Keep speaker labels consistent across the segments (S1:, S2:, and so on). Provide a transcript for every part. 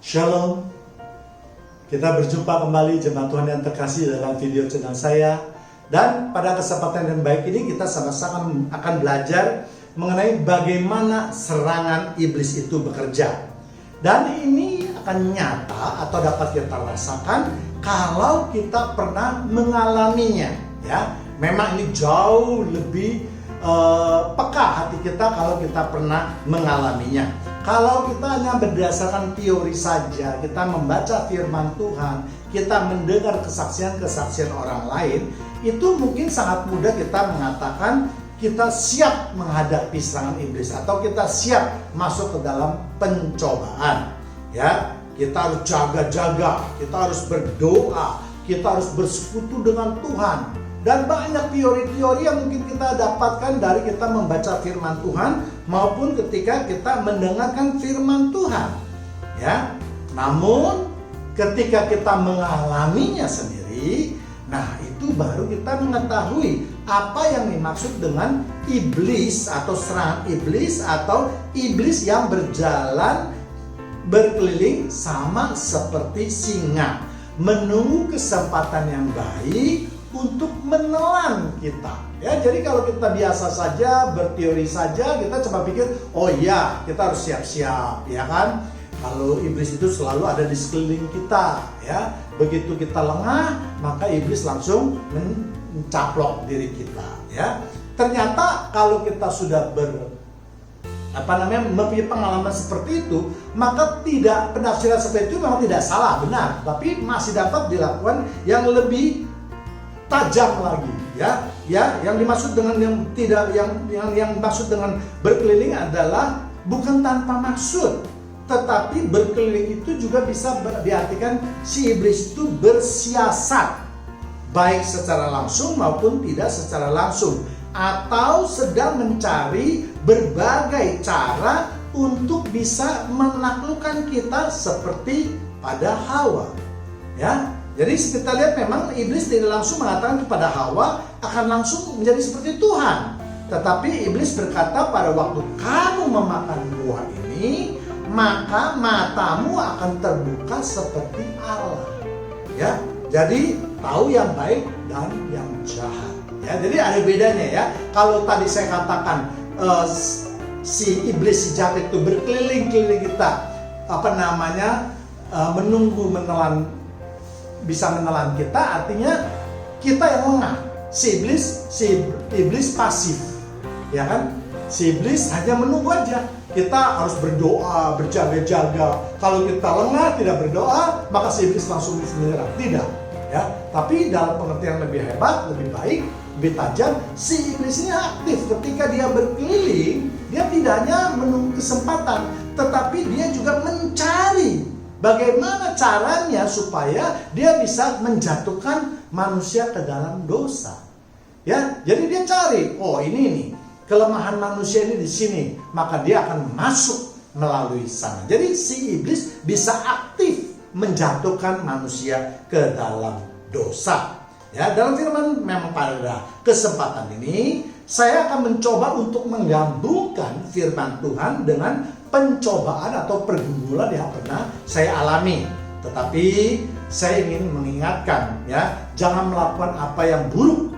S1: Shalom. Kita berjumpa kembali jemaat Tuhan yang terkasih dalam video channel saya. Dan pada kesempatan yang baik ini kita sama-sama akan belajar mengenai bagaimana serangan iblis itu bekerja. Dan ini akan nyata atau dapat kita rasakan kalau kita pernah mengalaminya, ya. Memang ini jauh lebih peka hati kita kalau kita pernah mengalaminya. Kalau kita hanya berdasarkan teori saja, kita membaca firman Tuhan, kita mendengar kesaksian-kesaksian orang lain, itu mungkin sangat mudah kita mengatakan kita siap menghadapi serangan iblis atau kita siap masuk ke dalam pencobaan. Ya, kita harus jaga-jaga, kita harus berdoa, kita harus bersekutu dengan Tuhan. Dan banyak teori-teori yang mungkin kita dapatkan dari kita membaca firman Tuhan maupun ketika kita mendengarkan firman Tuhan. Ya. Namun ketika kita mengalaminya sendiri, nah itu baru kita mengetahui apa yang dimaksud dengan iblis atau serangan iblis atau iblis yang berjalan berkeliling sama seperti singa, menunggu kesempatan yang baik untuk menelan kita. Ya, jadi kalau kita biasa saja berteori saja, kita coba pikir, oh iya, kita harus siap-siap, ya kan? Kalau iblis itu selalu ada di sekeliling kita, ya. Begitu kita lengah, maka iblis langsung mencaplok diri kita, ya. Ternyata kalau kita sudah mempunyai pengalaman seperti itu, maka penafsiran seperti itu memang tidak salah, benar, tapi masih dapat dilakukan yang lebih tajam lagi, ya. Yang dimaksud dengan yang dimaksud dengan berkeliling adalah bukan tanpa maksud, tetapi berkeliling itu juga bisa diartikan si iblis itu bersiasat, baik secara langsung maupun tidak secara langsung, atau sedang mencari berbagai cara untuk bisa menaklukkan kita seperti pada Hawa, ya. Jadi kita lihat memang iblis tidak langsung mengatakan kepada Hawa akan langsung menjadi seperti Tuhan. Tetapi iblis berkata pada waktu kamu memakan buah ini, maka matamu akan terbuka seperti Allah. Ya, jadi tahu yang baik dan yang jahat. Ya, jadi ada bedanya ya. Kalau tadi saya katakan si iblis si jahat itu berkeliling-keliling kita, menunggu bisa menelan kita, artinya kita yang lengah. Si iblis pasif, ya kan? Si iblis hanya menunggu aja. Kita harus berdoa, berjaga-jaga. Kalau kita lengah tidak berdoa, maka si iblis langsung menyerang. Tidak, ya. Tapi dalam pengertian lebih hebat, lebih baik, lebih tajam, si iblis ini aktif. Ketika dia berkeliling, dia tidak hanya menunggu kesempatan, tetapi dia juga mencari bagaimana caranya supaya dia bisa menjatuhkan manusia ke dalam dosa. Ya, jadi dia cari, oh ini nih kelemahan manusia ini di sini, maka dia akan masuk melalui sana. Jadi si iblis bisa aktif menjatuhkan manusia ke dalam dosa. Ya, dalam firman memang pada kesempatan ini saya akan mencoba untuk menggabungkan firman Tuhan dengan pencobaan atau pergumulan yang pernah saya alami. Tetapi saya ingin mengingatkan, ya, jangan melakukan apa yang buruk,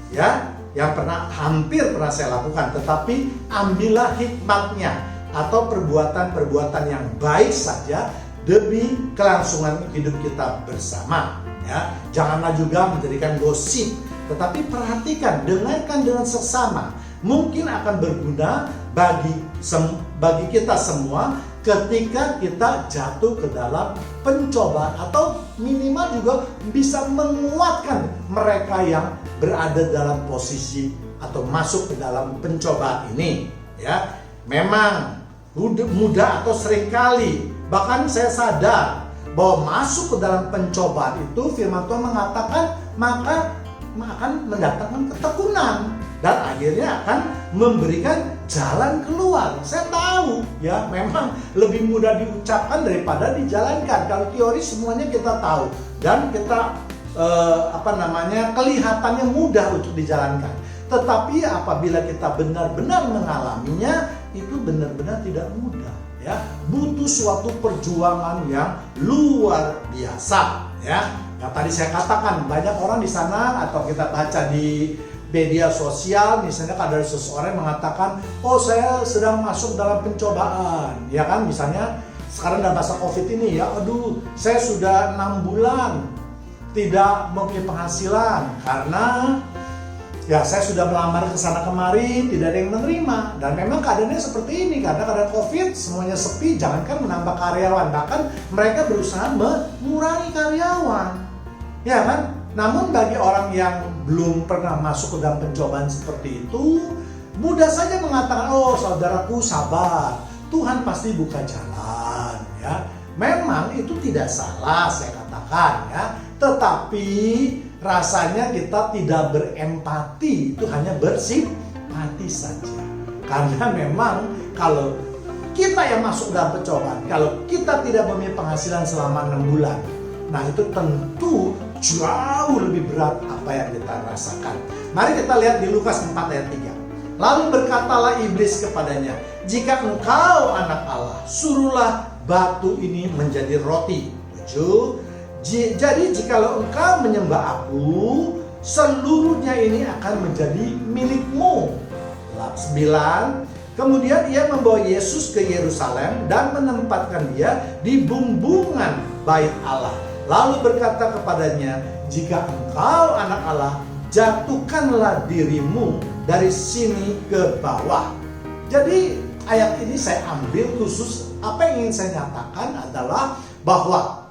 S1: ya, yang hampir pernah saya lakukan, tetapi ambillah hikmatnya atau perbuatan-perbuatan yang baik saja demi kelangsungan hidup kita bersama, ya. Janganlah juga menjadikan gosip, tetapi perhatikan, dengarkan dengan seksama. Mungkin akan berguna bagi kita semua ketika kita jatuh ke dalam pencobaan, atau minimal juga bisa menguatkan mereka yang berada dalam posisi atau masuk ke dalam pencobaan ini, ya. Memang mudah atau seringkali bahkan saya sadar bahwa masuk ke dalam pencobaan itu firman Tuhan mengatakan maka akan mendatangkan ketekunan dan akhirnya akan memberikan jalan keluar. Saya tahu, ya, memang lebih mudah diucapkan daripada dijalankan. Kalau teori semuanya kita tahu dan kita kelihatannya mudah untuk dijalankan. Tetapi apabila kita benar-benar mengalaminya, itu benar-benar tidak mudah, ya. Butuh suatu perjuangan yang luar biasa, ya. Yang tadi saya katakan, banyak orang di sana atau kita baca di media sosial, misalnya ada seseorang yang mengatakan, oh saya sedang masuk dalam pencobaan, ya kan, misalnya sekarang dalam masa COVID ini, ya, aduh saya sudah 6 bulan tidak mempunyai penghasilan karena ya saya sudah melamar ke sana kemari, tidak ada yang menerima. Dan memang keadaannya seperti ini, karena keadaan COVID semuanya sepi, jangankan menambah karyawan, bahkan mereka berusaha mengurangi karyawan, ya kan. Namun bagi orang yang belum pernah masuk ke dalam pencobaan seperti itu, mudah saja mengatakan, oh saudaraku sabar, Tuhan pasti buka jalan, ya. Memang itu tidak salah saya katakan, ya. Tetapi rasanya kita tidak berempati, itu hanya bersimpati saja. Karena memang kalau kita yang masuk dalam pencobaan, kalau kita tidak mempunyai penghasilan selama 6 bulan, nah itu tentu jauh lebih berat apa yang kita rasakan. Mari kita lihat di Lukas 4 ayat 3. Lalu berkatalah iblis kepadanya, jika engkau anak Allah, suruhlah batu ini menjadi roti. 7. Jadi jikalau engkau menyembah aku, seluruhnya ini akan menjadi milikmu. 9. Kemudian ia membawa Yesus ke Yerusalem dan menempatkan dia di bumbungan bait Allah. Lalu berkata kepadanya, jika engkau anak Allah, jatuhkanlah dirimu dari sini ke bawah. Jadi ayat ini saya ambil khusus, apa yang ingin saya nyatakan adalah bahwa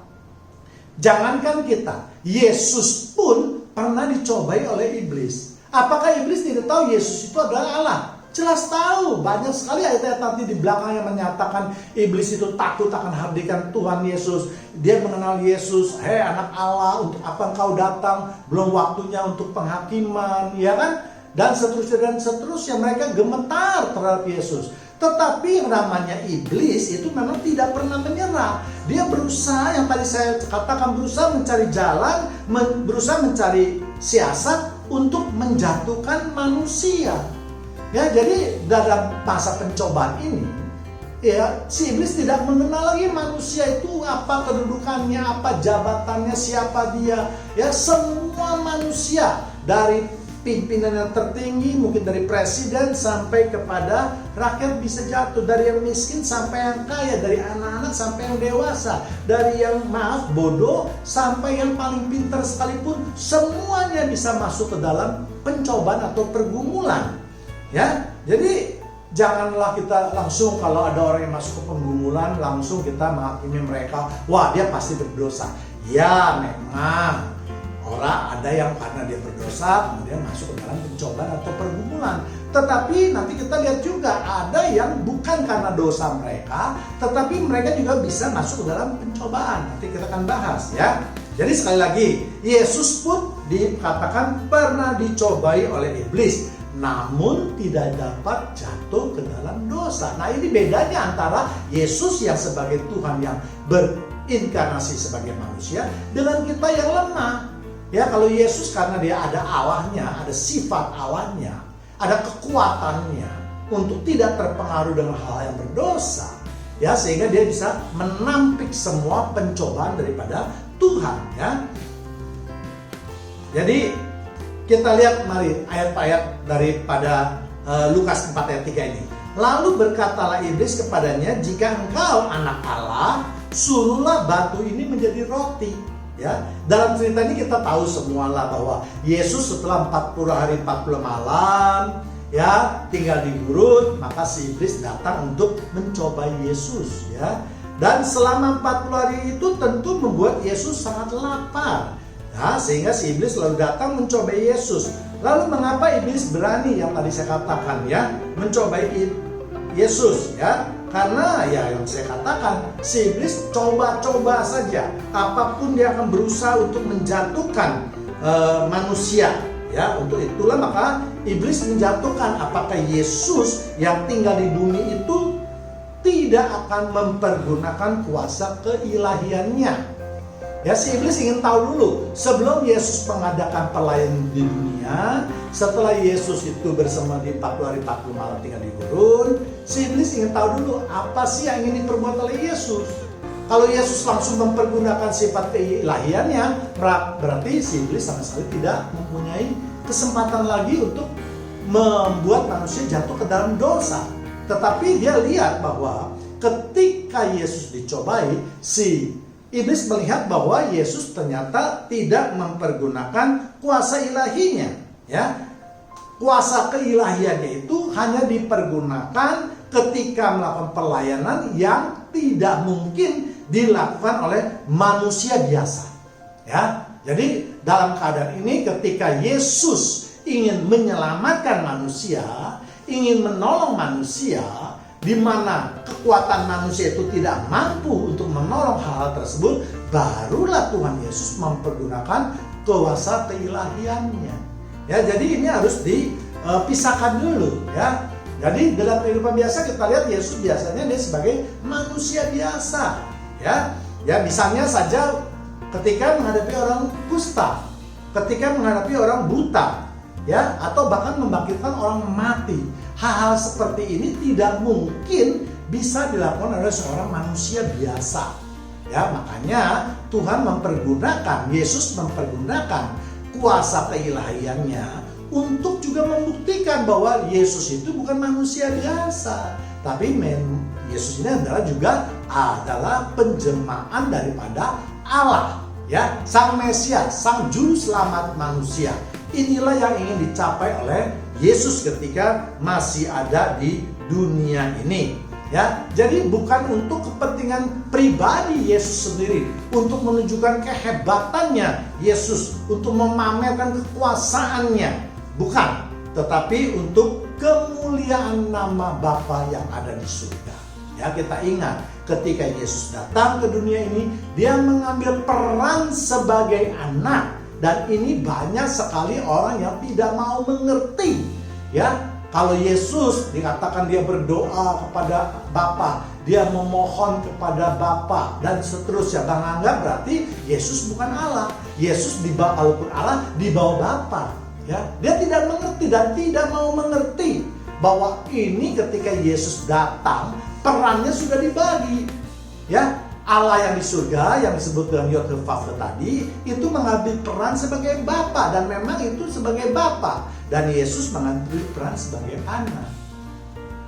S1: jangankan kita, Yesus pun pernah dicobai oleh iblis. Apakah iblis tidak tahu Yesus itu adalah Allah? Jelas tahu. Banyak sekali ayat-ayat nanti di belakang yang menyatakan iblis itu takut akan hadirkan Tuhan Yesus. Dia mengenal Yesus, hei anak Allah, untuk apa engkau datang? Belum waktunya untuk penghakiman, ya kan? Dan seterusnya mereka gemetar terhadap Yesus. Tetapi yang namanya iblis itu memang tidak pernah menyerah. Dia berusaha, yang tadi saya katakan, berusaha mencari jalan, berusaha mencari siasat untuk menjatuhkan manusia. Ya, jadi dalam masa pencobaan ini, ya, si iblis tidak mengenal lagi manusia itu apa kedudukannya, apa jabatannya, siapa dia. Ya, semua manusia dari pimpinan yang tertinggi, mungkin dari presiden sampai kepada rakyat bisa jatuh, dari yang miskin sampai yang kaya, dari anak-anak sampai yang dewasa, dari yang bodoh sampai yang paling pintar sekalipun, semuanya bisa masuk ke dalam pencobaan atau pergumulan. Ya, jadi janganlah kita langsung kalau ada orang yang masuk ke pergumulan langsung kita menghakimi mereka, wah dia pasti berdosa. Ya memang orang ada yang karena dia berdosa kemudian masuk ke dalam pencobaan atau pergumulan. Tetapi nanti kita lihat juga ada yang bukan karena dosa mereka, tetapi mereka juga bisa masuk ke dalam pencobaan. Nanti kita akan bahas, ya. Jadi sekali lagi, Yesus pun dikatakan pernah dicobai oleh iblis, namun tidak dapat jatuh ke dalam dosa. Nah, ini bedanya antara Yesus yang sebagai Tuhan yang berinkarnasi sebagai manusia dengan kita yang lemah. Ya, kalau Yesus karena dia ada Allahnya, ada sifat Allahnya, ada kekuatannya untuk tidak terpengaruh dengan hal yang berdosa, ya, sehingga dia bisa menampik semua pencobaan daripada Tuhan, ya. Jadi kita lihat mari ayat-ayat daripada Lukas 4 ayat 3 ini. Lalu berkatalah iblis kepadanya, jika engkau anak Allah, suruhlah batu ini menjadi roti. Ya, dalam cerita ini kita tahu semualah bahwa Yesus setelah 40 hari 40 malam ya tinggal di gurun, maka si iblis datang untuk mencobai Yesus, ya. Dan selama 40 hari itu tentu membuat Yesus sangat lapar. Ya, sehingga si iblis lalu datang mencobai Yesus. Lalu mengapa iblis berani yang tadi saya katakan, ya, mencobai Yesus, ya? Karena ya yang saya katakan, si iblis coba-coba saja, apapun dia akan berusaha untuk menjatuhkan manusia, ya. Untuk itulah maka iblis menjatuhkan apakah Yesus yang tinggal di bumi itu tidak akan mempergunakan kuasa keilahiannya. Ya, si iblis ingin tahu dulu sebelum Yesus mengadakan pelayanan di dunia, setelah Yesus itu bersama di 40 hari 40 malam tinggal di gurun, Si iblis ingin tahu dulu apa sih yang ingin diperbuat oleh Yesus. Kalau Yesus langsung mempergunakan sifat keilahiannya, berarti si iblis sama sekali tidak mempunyai kesempatan lagi untuk membuat manusia jatuh ke dalam dosa. Tetapi dia lihat bahwa ketika Yesus dicobai, si iblis melihat bahwa Yesus ternyata tidak mempergunakan kuasa ilahinya, ya. Kuasa keilahiannya itu hanya dipergunakan ketika melakukan pelayanan yang tidak mungkin dilakukan oleh manusia biasa, ya. Jadi dalam keadaan ini ketika Yesus ingin menyelamatkan manusia, ingin menolong manusia, di mana kekuatan manusia itu tidak mampu untuk menolong hal-hal tersebut, barulah Tuhan Yesus mempergunakan kuasa keilahiannya. Ya, jadi ini harus dipisahkan dulu, ya. Jadi dalam kehidupan biasa kita lihat Yesus biasanya dia sebagai manusia biasa, ya. Ya, misalnya saja ketika menghadapi orang kusta, ketika menghadapi orang buta, ya, atau bahkan membangkitkan orang mati. Hal-hal seperti ini tidak mungkin bisa dilakukan oleh seorang manusia biasa. Ya, makanya Tuhan Yesus mempergunakan kuasa keilahiannya untuk juga membuktikan bahwa Yesus itu bukan manusia biasa, tapi Yesus ini adalah penjelmaan daripada Allah, ya, Sang Mesias, Sang Juru Selamat manusia. Inilah yang ingin dicapai oleh Yesus ketika masih ada di dunia ini, ya. Jadi bukan untuk kepentingan pribadi Yesus sendiri, untuk menunjukkan kehebatannya Yesus, untuk memamerkan kekuasaannya, bukan, tetapi untuk kemuliaan nama Bapa yang ada di surga. Ya, kita ingat ketika Yesus datang ke dunia ini, dia mengambil peran sebagai anak. Dan ini banyak sekali orang yang tidak mau mengerti, ya. Kalau Yesus dikatakan dia berdoa kepada Bapa, dia memohon kepada Bapa dan seterusnya, menganggap berarti Yesus bukan Allah. Yesus walaupun Allah di bawah Bapa, ya. Dia tidak mengerti dan tidak mau mengerti bahwa ini ketika Yesus datang, perannya sudah dibagi, ya. Allah yang di surga yang disebut dengan Yod-Heh-Vav-Heh tadi itu mengambil peran sebagai Bapa, dan memang itu sebagai Bapa, dan Yesus mengambil peran sebagai anak.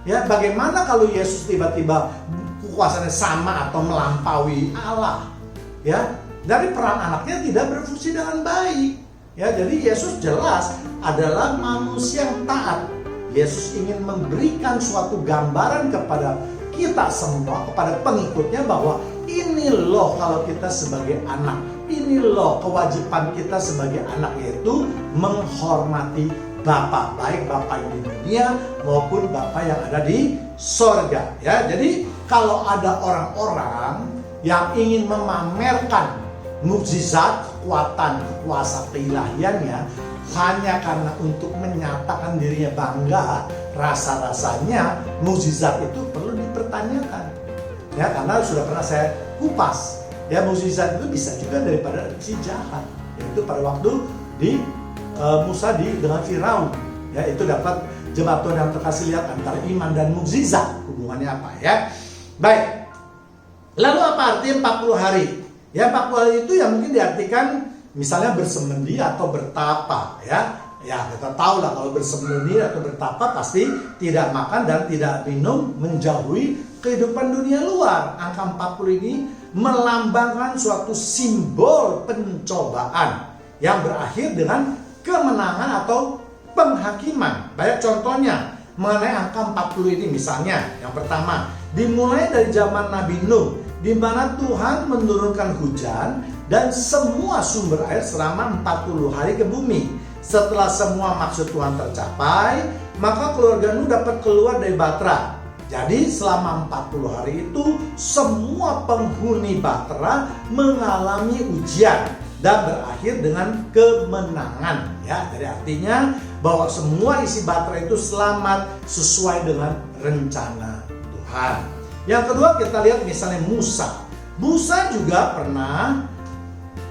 S1: Ya, bagaimana kalau Yesus tiba-tiba kekuasaannya sama atau melampaui Allah? Ya, dari peran anaknya tidak berfungsi dengan baik. Ya, jadi Yesus jelas adalah manusia yang taat. Yesus ingin memberikan suatu gambaran kepada kita semua, kepada pengikutnya, bahwa ini loh kalau kita sebagai anak, ini loh kewajiban kita sebagai anak, yaitu menghormati Bapa, baik Bapa yang di dunia maupun Bapa yang ada di sorga. Ya, jadi kalau ada orang-orang yang ingin memamerkan mukjizat, kekuatan, kuasa keilahiannya hanya karena untuk menyatakan dirinya bangga, rasa-rasanya mukjizat itu perlu dipertanyakan. Ya, karena sudah pernah saya kupas, ya, mukjizat itu bisa juga daripada si jahat, yaitu pada waktu di Musa dengan Firaun, ya, itu dapat jembatan yang terkasih lihat antara iman dan mukjizat, hubungannya apa, ya. Baik, lalu apa arti 40 hari? Ya, 40 hari itu yang mungkin diartikan misalnya bersemedi atau bertapa, ya. Ya, kita tahu lah kalau bersemedi atau bertapa pasti tidak makan dan tidak minum, menjauhi kehidupan dunia luar. Angka 40 ini melambangkan suatu simbol pencobaan yang berakhir dengan kemenangan atau penghakiman. Banyak contohnya mengenai angka 40 ini, misalnya yang pertama, dimulai dari zaman Nabi Nuh, di mana Tuhan menurunkan hujan dan semua sumber air selama 40 hari ke bumi. Setelah semua maksud Tuhan tercapai, maka keluarga Nuh dapat keluar dari Batra. Jadi selama 40 hari itu semua penghuni Batra mengalami ujian dan berakhir dengan kemenangan. Ya, jadi artinya bahwa semua isi Batra itu selamat sesuai dengan rencana Tuhan. Yang kedua, kita lihat misalnya Musa. Musa juga pernah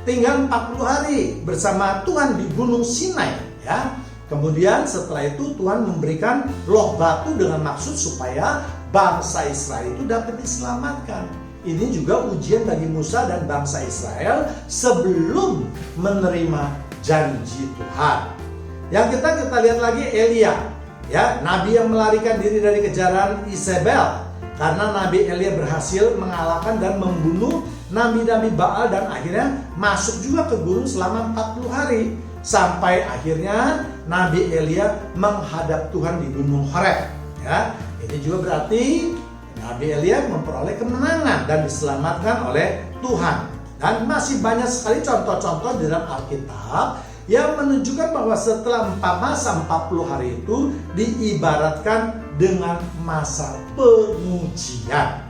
S1: tinggal 40 hari bersama Tuhan di Gunung Sinai, ya. Kemudian setelah itu Tuhan memberikan loh batu dengan maksud supaya bangsa Israel itu dapat diselamatkan. Ini juga ujian bagi Musa dan bangsa Israel sebelum menerima janji Tuhan. Yang kita lihat lagi Elia, ya, nabi yang melarikan diri dari kejaran Isabel, karena Nabi Elia berhasil mengalahkan dan membunuh nabi-nabi Baal dan akhirnya masuk juga ke gurun selama 40 hari. Sampai akhirnya Nabi Elia menghadap Tuhan di Gunung Horeb. Ya, ini juga berarti Nabi Elia memperoleh kemenangan dan diselamatkan oleh Tuhan. Dan masih banyak sekali contoh-contoh di dalam Alkitab yang menunjukkan bahwa setelah masa 40 hari itu diibaratkan dengan masa pengujian.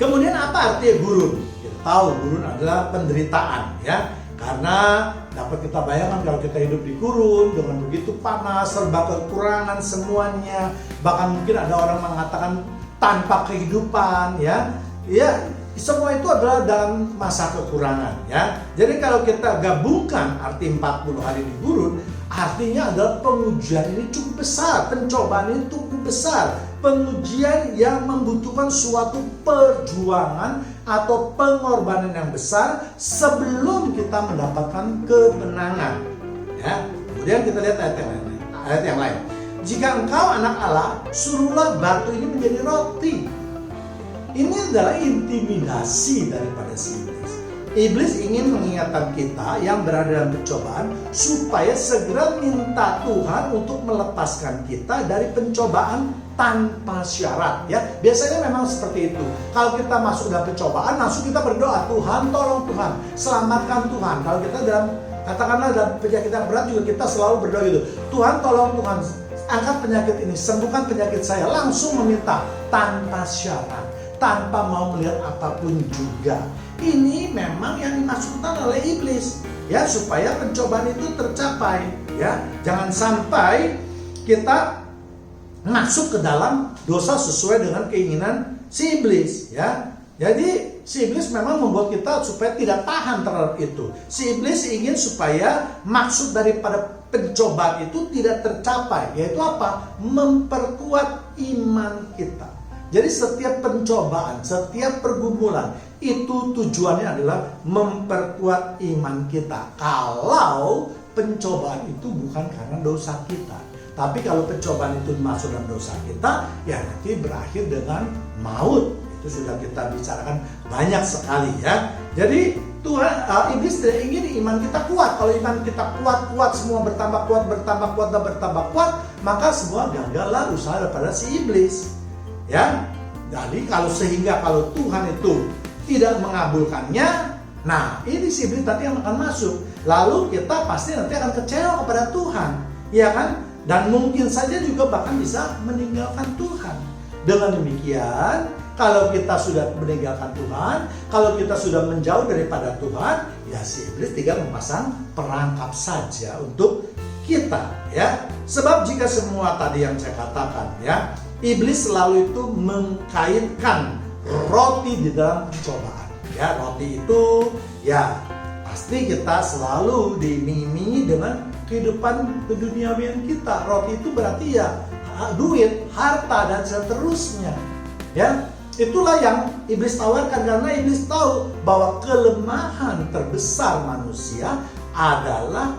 S1: Kemudian apa artinya gurun? Kita tahu gurun adalah penderitaan, ya. Karena dapat kita bayangkan kalau kita hidup di gurun dengan begitu panas, serba kekurangan semuanya, bahkan mungkin ada orang mengatakan tanpa kehidupan, ya. Ya, semua itu adalah dalam masa kekurangan, ya. Jadi kalau kita gabungkan arti 40 hari di gurun, artinya adalah pengujian ini cukup besar, pencobaan ini cukup besar, pengujian yang membutuhkan suatu perjuangan atau pengorbanan yang besar sebelum kita mendapatkan kemenangan. Ya, kemudian kita lihat ayat yang lain. Jika engkau anak Allah, suruhlah batu ini menjadi roti. Ini adalah intimidasi daripada si iblis. Iblis ingin mengingatkan kita yang berada dalam pencobaan supaya segera minta Tuhan untuk melepaskan kita dari pencobaan tanpa syarat, ya. Biasanya memang seperti itu. Kalau kita masuk dalam pencobaan, langsung kita berdoa, Tuhan tolong Tuhan, selamatkan Tuhan. Kalau kita dalam, katakanlah dalam penyakit yang berat juga kita selalu berdoa gitu, Tuhan tolong Tuhan, angkat penyakit ini, sembuhkan penyakit saya. Langsung meminta tanpa syarat, tanpa mau melihat apapun juga. Ini memang yang dimaksudkan oleh iblis, ya, supaya pencobaan itu tercapai, ya. Jangan sampai kita masuk ke dalam dosa sesuai dengan keinginan si iblis, ya. Jadi si iblis memang membuat kita supaya tidak tahan terhadap itu. Si iblis ingin supaya maksud daripada pencobaan itu tidak tercapai, yaitu apa? Memperkuat iman kita. Jadi setiap pencobaan, setiap pergumulan itu tujuannya adalah memperkuat iman kita. Kalau pencobaan itu bukan karena dosa kita, tapi kalau pencobaan itu masuk dalam dosa kita, ya nanti berakhir dengan maut. Itu sudah kita bicarakan banyak sekali, ya. Jadi Tuhan, iblis tidak ingin iman kita kuat. Kalau iman kita kuat, semua bertambah kuat, maka semua gagallah usaha daripada si iblis. Ya, jadi kalau Tuhan itu tidak mengabulkannya, nah ini si iblis nanti yang akan masuk. Lalu kita pasti nanti akan kecewa kepada Tuhan, ya kan? Dan mungkin saja juga bahkan bisa meninggalkan Tuhan. Dengan demikian, kalau kita sudah meninggalkan Tuhan, kalau kita sudah menjauh daripada Tuhan, ya si iblis tinggal memasang perangkap saja untuk kita, ya. Sebab jika semua tadi yang saya katakan, ya, iblis selalu itu mengkaitkan roti di dalam pencobaan. Ya, roti itu ya pasti kita selalu diiming-imingi dengan kehidupan keduniawian kita. Roti itu berarti ya duit, harta, dan seterusnya. Ya, itulah yang iblis tawarkan karena iblis tahu bahwa kelemahan terbesar manusia adalah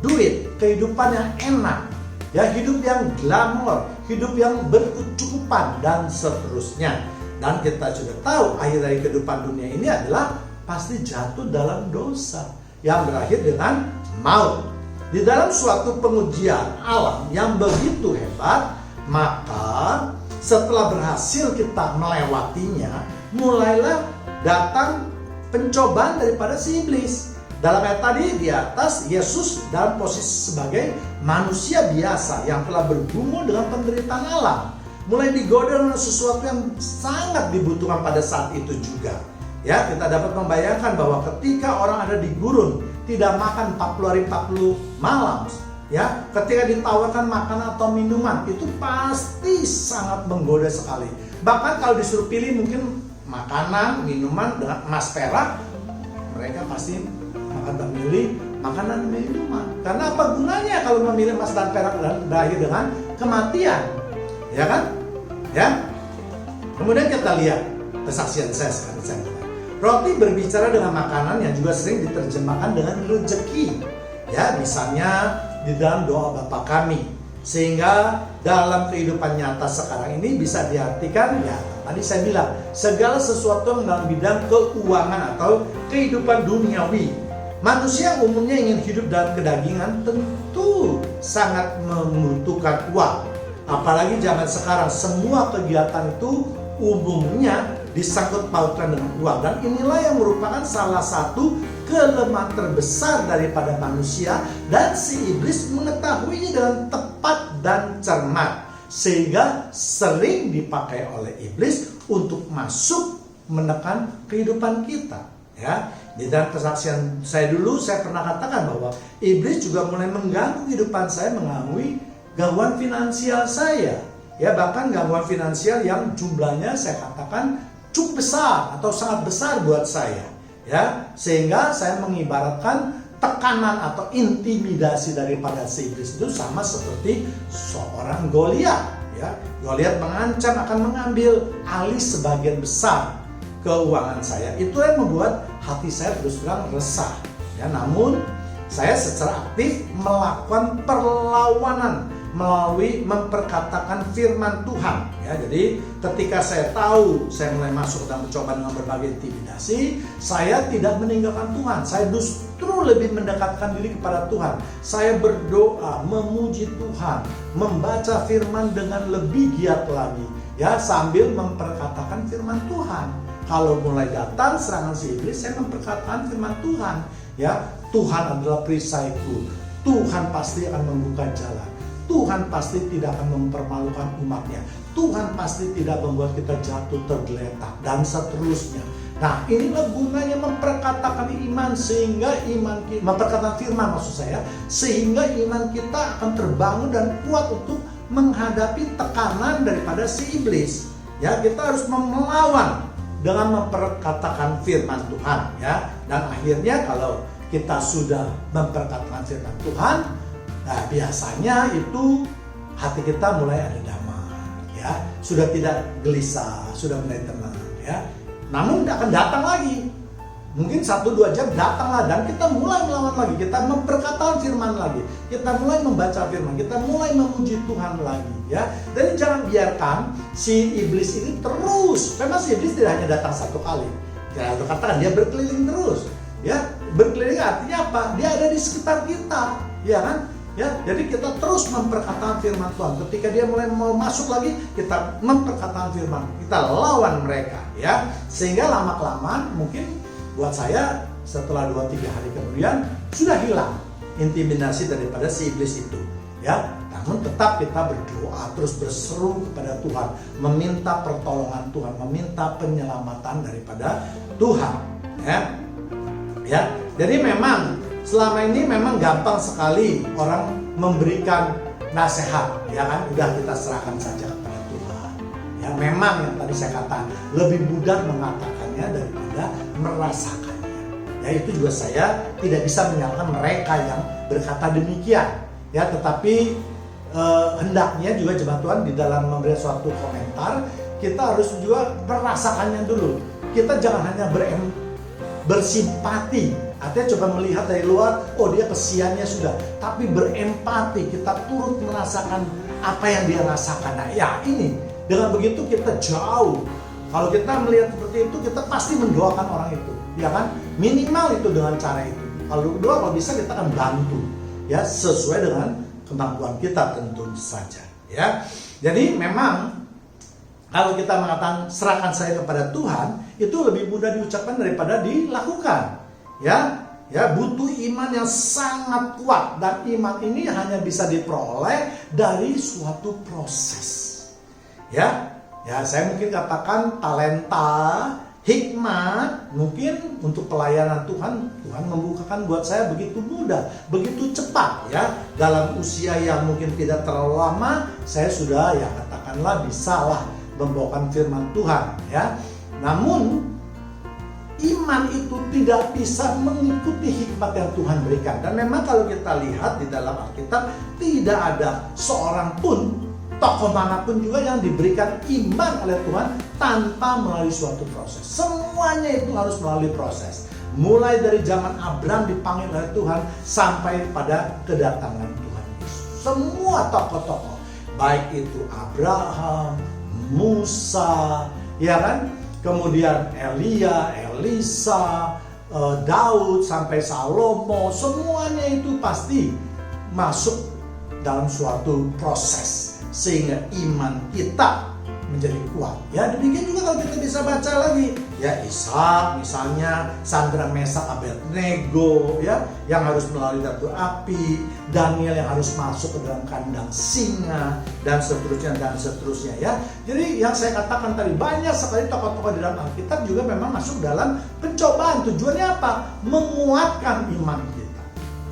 S1: duit, kehidupan yang enak. Ya, hidup yang glamor, hidup yang berkecukupan, dan seterusnya. Dan kita sudah tahu akhir dari kehidupan dunia ini adalah pasti jatuh dalam dosa yang berakhir dengan maut. Di dalam suatu pengujian alam yang begitu hebat, maka setelah berhasil kita melewatinya, mulailah datang pencobaan daripada si iblis. Dalam ayat tadi di atas, Yesus dalam posisi sebagai manusia biasa yang telah bergumul dengan penderitaan alam, mulai digoda dengan sesuatu yang sangat dibutuhkan pada saat itu juga. Ya, kita dapat membayangkan bahwa ketika orang ada di gurun, tidak makan 40 hari 40 malam, ya, ketika ditawarkan makanan atau minuman, itu pasti sangat menggoda sekali. Bahkan kalau disuruh pilih mungkin makanan, minuman dengan emas perak, mereka pasti akan memilih makanan dan minuman. Karena apa gunanya kalau memilih emas dan perak dan berakhir dengan kematian? Ya kan? Ya. Kemudian kita lihat kesaksian saya sekarang. Roti berbicara dengan makanan yang juga sering diterjemahkan dengan rezeki. Ya, misalnya di dalam doa Bapa Kami. Sehingga dalam kehidupan nyata sekarang ini bisa diartikan, ya tadi saya bilang, segala sesuatu yang dalam bidang keuangan atau kehidupan duniawi. Manusia yang umumnya ingin hidup dalam kedagingan tentu sangat membutuhkan uang. Apalagi zaman sekarang semua kegiatan itu umumnya disangkut pautkan dengan uang. Dan inilah yang merupakan salah satu kelemahan terbesar daripada manusia. Dan si iblis mengetahuinya dengan tepat dan cermat. Sehingga sering dipakai oleh iblis untuk masuk menekan kehidupan kita. Ya, di dalam kesaksian saya dulu saya pernah katakan bahwa iblis juga mulai mengganggu kehidupan saya, mengganggu gangguan finansial saya. Ya, bahkan gangguan finansial yang jumlahnya saya katakan cukup besar atau sangat besar buat saya. Ya, sehingga saya mengibaratkan tekanan atau intimidasi daripada si iblis itu sama seperti seorang Goliat. Ya, Goliat mengancam akan mengambil alih sebagian besar keuangan saya. Itu yang membuat hati saya terus terang resah. Ya, namun saya secara aktif melakukan perlawanan melalui memperkatakan firman Tuhan. Ya, jadi ketika saya tahu saya mulai masuk dalam percobaan dengan berbagai intimidasi, saya tidak meninggalkan Tuhan. Saya justru lebih mendekatkan diri kepada Tuhan. Saya berdoa, memuji Tuhan, membaca firman dengan lebih giat lagi. Ya, sambil memperkatakan firman Tuhan. Kalau mulai datang serangan si iblis, saya memperkatakan firman Tuhan. Ya, Tuhan adalah perisaiku. Tuhan pasti akan membuka jalan. Tuhan pasti tidak akan mempermalukan umatnya. Tuhan pasti tidak membuat kita jatuh tergeletak dan seterusnya. Nah, inilah gunanya memperkatakan iman sehingga memperkatakan firman maksud saya, sehingga iman kita akan terbangun dan kuat untuk menghadapi tekanan daripada si iblis. Ya, kita harus melawan dengan memperkatakan firman Tuhan, ya. Dan akhirnya kalau kita sudah memperkatakan firman Tuhan, nah biasanya itu hati kita mulai ada damai, ya. Sudah tidak gelisah, sudah mulai tenang, ya. Namun akan datang lagi, mungkin 1-2 jam datanglah dan kita mulai melawan lagi, kita memperkatakan firman lagi, kita mulai membaca firman, kita mulai memuji Tuhan lagi, ya. Dan jangan biarkan si iblis ini terus. Memang si iblis tidak hanya datang 1 kali, ya, kita katakan dia berkeliling terus, ya. Berkeliling artinya apa? Dia ada di sekitar kita, ya kan? Ya, jadi kita terus memperkatakan firman Tuhan. Ketika dia mulai mau masuk lagi, kita memperkatakan firman, kita lawan mereka, ya. Sehingga lama-kelamaan mungkin buat saya setelah 2-3 hari kemudian sudah hilang intimidasi daripada si iblis itu, ya. Namun tetap kita berdoa, terus berseru kepada Tuhan, meminta pertolongan Tuhan, meminta penyelamatan daripada Tuhan, ya. Ya, jadi memang selama ini memang gampang sekali orang memberikan nasihat, ya kan? Udah kita serahkan saja kepada Tuhan. Ya, memang yang tadi saya katakan lebih mudah mengatakannya daripada merasakannya. Ya, itu juga saya tidak bisa menyalahkan mereka yang berkata demikian. Ya, tetapi hendaknya juga jemaat Tuhan di dalam memberi suatu komentar, kita harus juga merasakannya dulu. Kita jangan hanya bersimpati, artinya coba melihat dari luar, oh dia kesiannya sudah, tapi berempati, kita turut merasakan apa yang dia rasakan. Nah, ya ini, dengan begitu kita jauh. Kalau kita melihat seperti itu, kita pasti mendoakan orang itu, ya kan? Minimal itu dengan cara itu. Kalau doa, kalau bisa kita akan bantu, ya, sesuai dengan kemampuan kita tentu saja, ya. Jadi memang kalau kita mengatakan serahkan saya kepada Tuhan, itu lebih mudah diucapkan daripada dilakukan. Ya, butuh iman yang sangat kuat, dan iman ini hanya bisa diperoleh dari suatu proses. Ya, saya mungkin katakan talenta, hikmat, mungkin untuk pelayanan Tuhan membukakan buat saya begitu mudah, begitu cepat, ya. Dalam usia yang mungkin tidak terlalu lama, saya sudah, ya katakanlah, bisalah membawakan firman Tuhan, ya. Namun iman itu tidak bisa mengikuti hikmat yang Tuhan berikan. Dan memang kalau kita lihat di dalam Alkitab, tidak ada seorang pun, tokoh manapun juga yang diberikan iman oleh Tuhan tanpa melalui suatu proses. Semuanya itu harus melalui proses. Mulai dari zaman Abraham dipanggil oleh Tuhan sampai pada kedatangan Tuhan Yesus. Semua tokoh-tokoh, baik itu Abraham, Musa, ya kan? Kemudian Elia, Elisa, Daud, sampai Salomo, semuanya itu pasti masuk dalam suatu proses sehingga iman kita menjadi kuat. Ya, demikian juga kalau kita bisa baca lagi, ya Ishak misalnya, Sadrak Mesak Abednego, ya, yang harus melalui batu api, Daniel yang harus masuk ke dalam kandang singa, dan seterusnya ya. Jadi yang saya katakan tadi, banyak sekali tokoh-tokoh di dalam Alkitab juga memang masuk dalam pencobaan. Tujuannya apa? Menguatkan iman kita.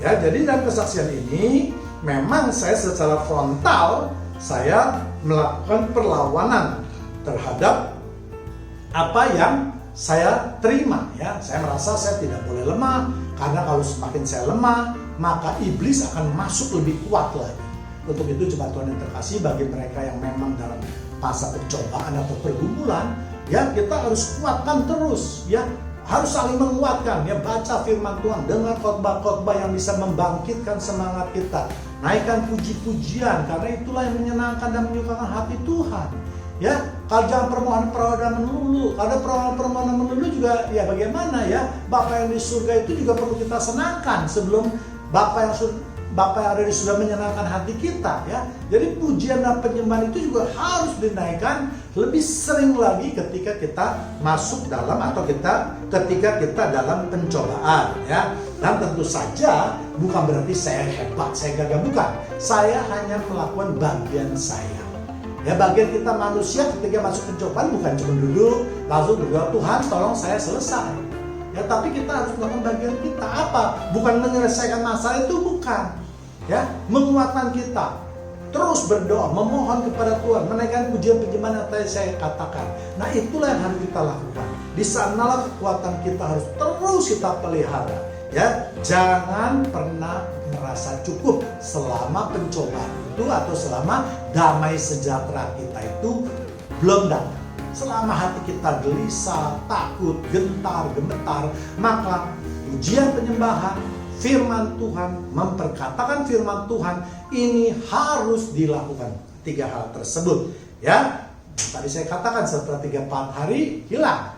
S1: Ya, jadi dalam kesaksian ini memang saya secara frontal saya melakukan perlawanan terhadap apa yang saya terima, ya. Saya merasa saya tidak boleh lemah, karena kalau semakin saya lemah, maka iblis akan masuk lebih kuat lagi. Untuk itu jemaat Tuhan yang terkasih, bagi mereka yang memang dalam masa pencobaan atau pergumulan, ya kita harus kuatkan terus, ya. Harus saling menguatkan, ya, baca firman Tuhan, dengar khotbah-khotbah yang bisa membangkitkan semangat kita, naikkan puji-pujian, karena itulah yang menyenangkan dan menyukakan hati Tuhan. Ya, kalau jangan permohonan melulu, karena permohonan melulu juga, ya bagaimana ya, Bapa yang di surga itu juga perlu kita senangkan sebelum Bapa yang ada di surga menyenangkan hati kita, ya. Jadi pujian dan penyembahan itu juga harus dinaikkan lebih sering lagi ketika kita masuk dalam atau ketika kita dalam pencobaan, ya. Dan tentu saja bukan berarti saya hebat, saya gagah, bukan. Saya hanya melakukan bagian saya. Ya, bagian kita manusia ketika masuk pencobaan bukan cuma duduk langsung berdoa, Tuhan tolong saya selesai. Ya, tapi kita harus melakukan bagian kita. Apa? Bukan menyelesaikan masalah itu, bukan. Ya, menguatkan kita terus berdoa, memohon kepada Tuhan, menaikkan pujian penyembahan yang tadi saya katakan. Nah, itulah yang harus kita lakukan. Di sanalah kekuatan kita harus terus kita pelihara. Ya, jangan pernah merasa cukup selama pencobaan itu atau selama damai sejahtera kita itu belum datang. Selama hati kita gelisah, takut, gentar, gemetar, maka pujian penyembahan, firman Tuhan, memperkatakan firman Tuhan ini harus dilakukan. 3 hal tersebut, ya. Tadi saya katakan setelah 3-4 hari hilang,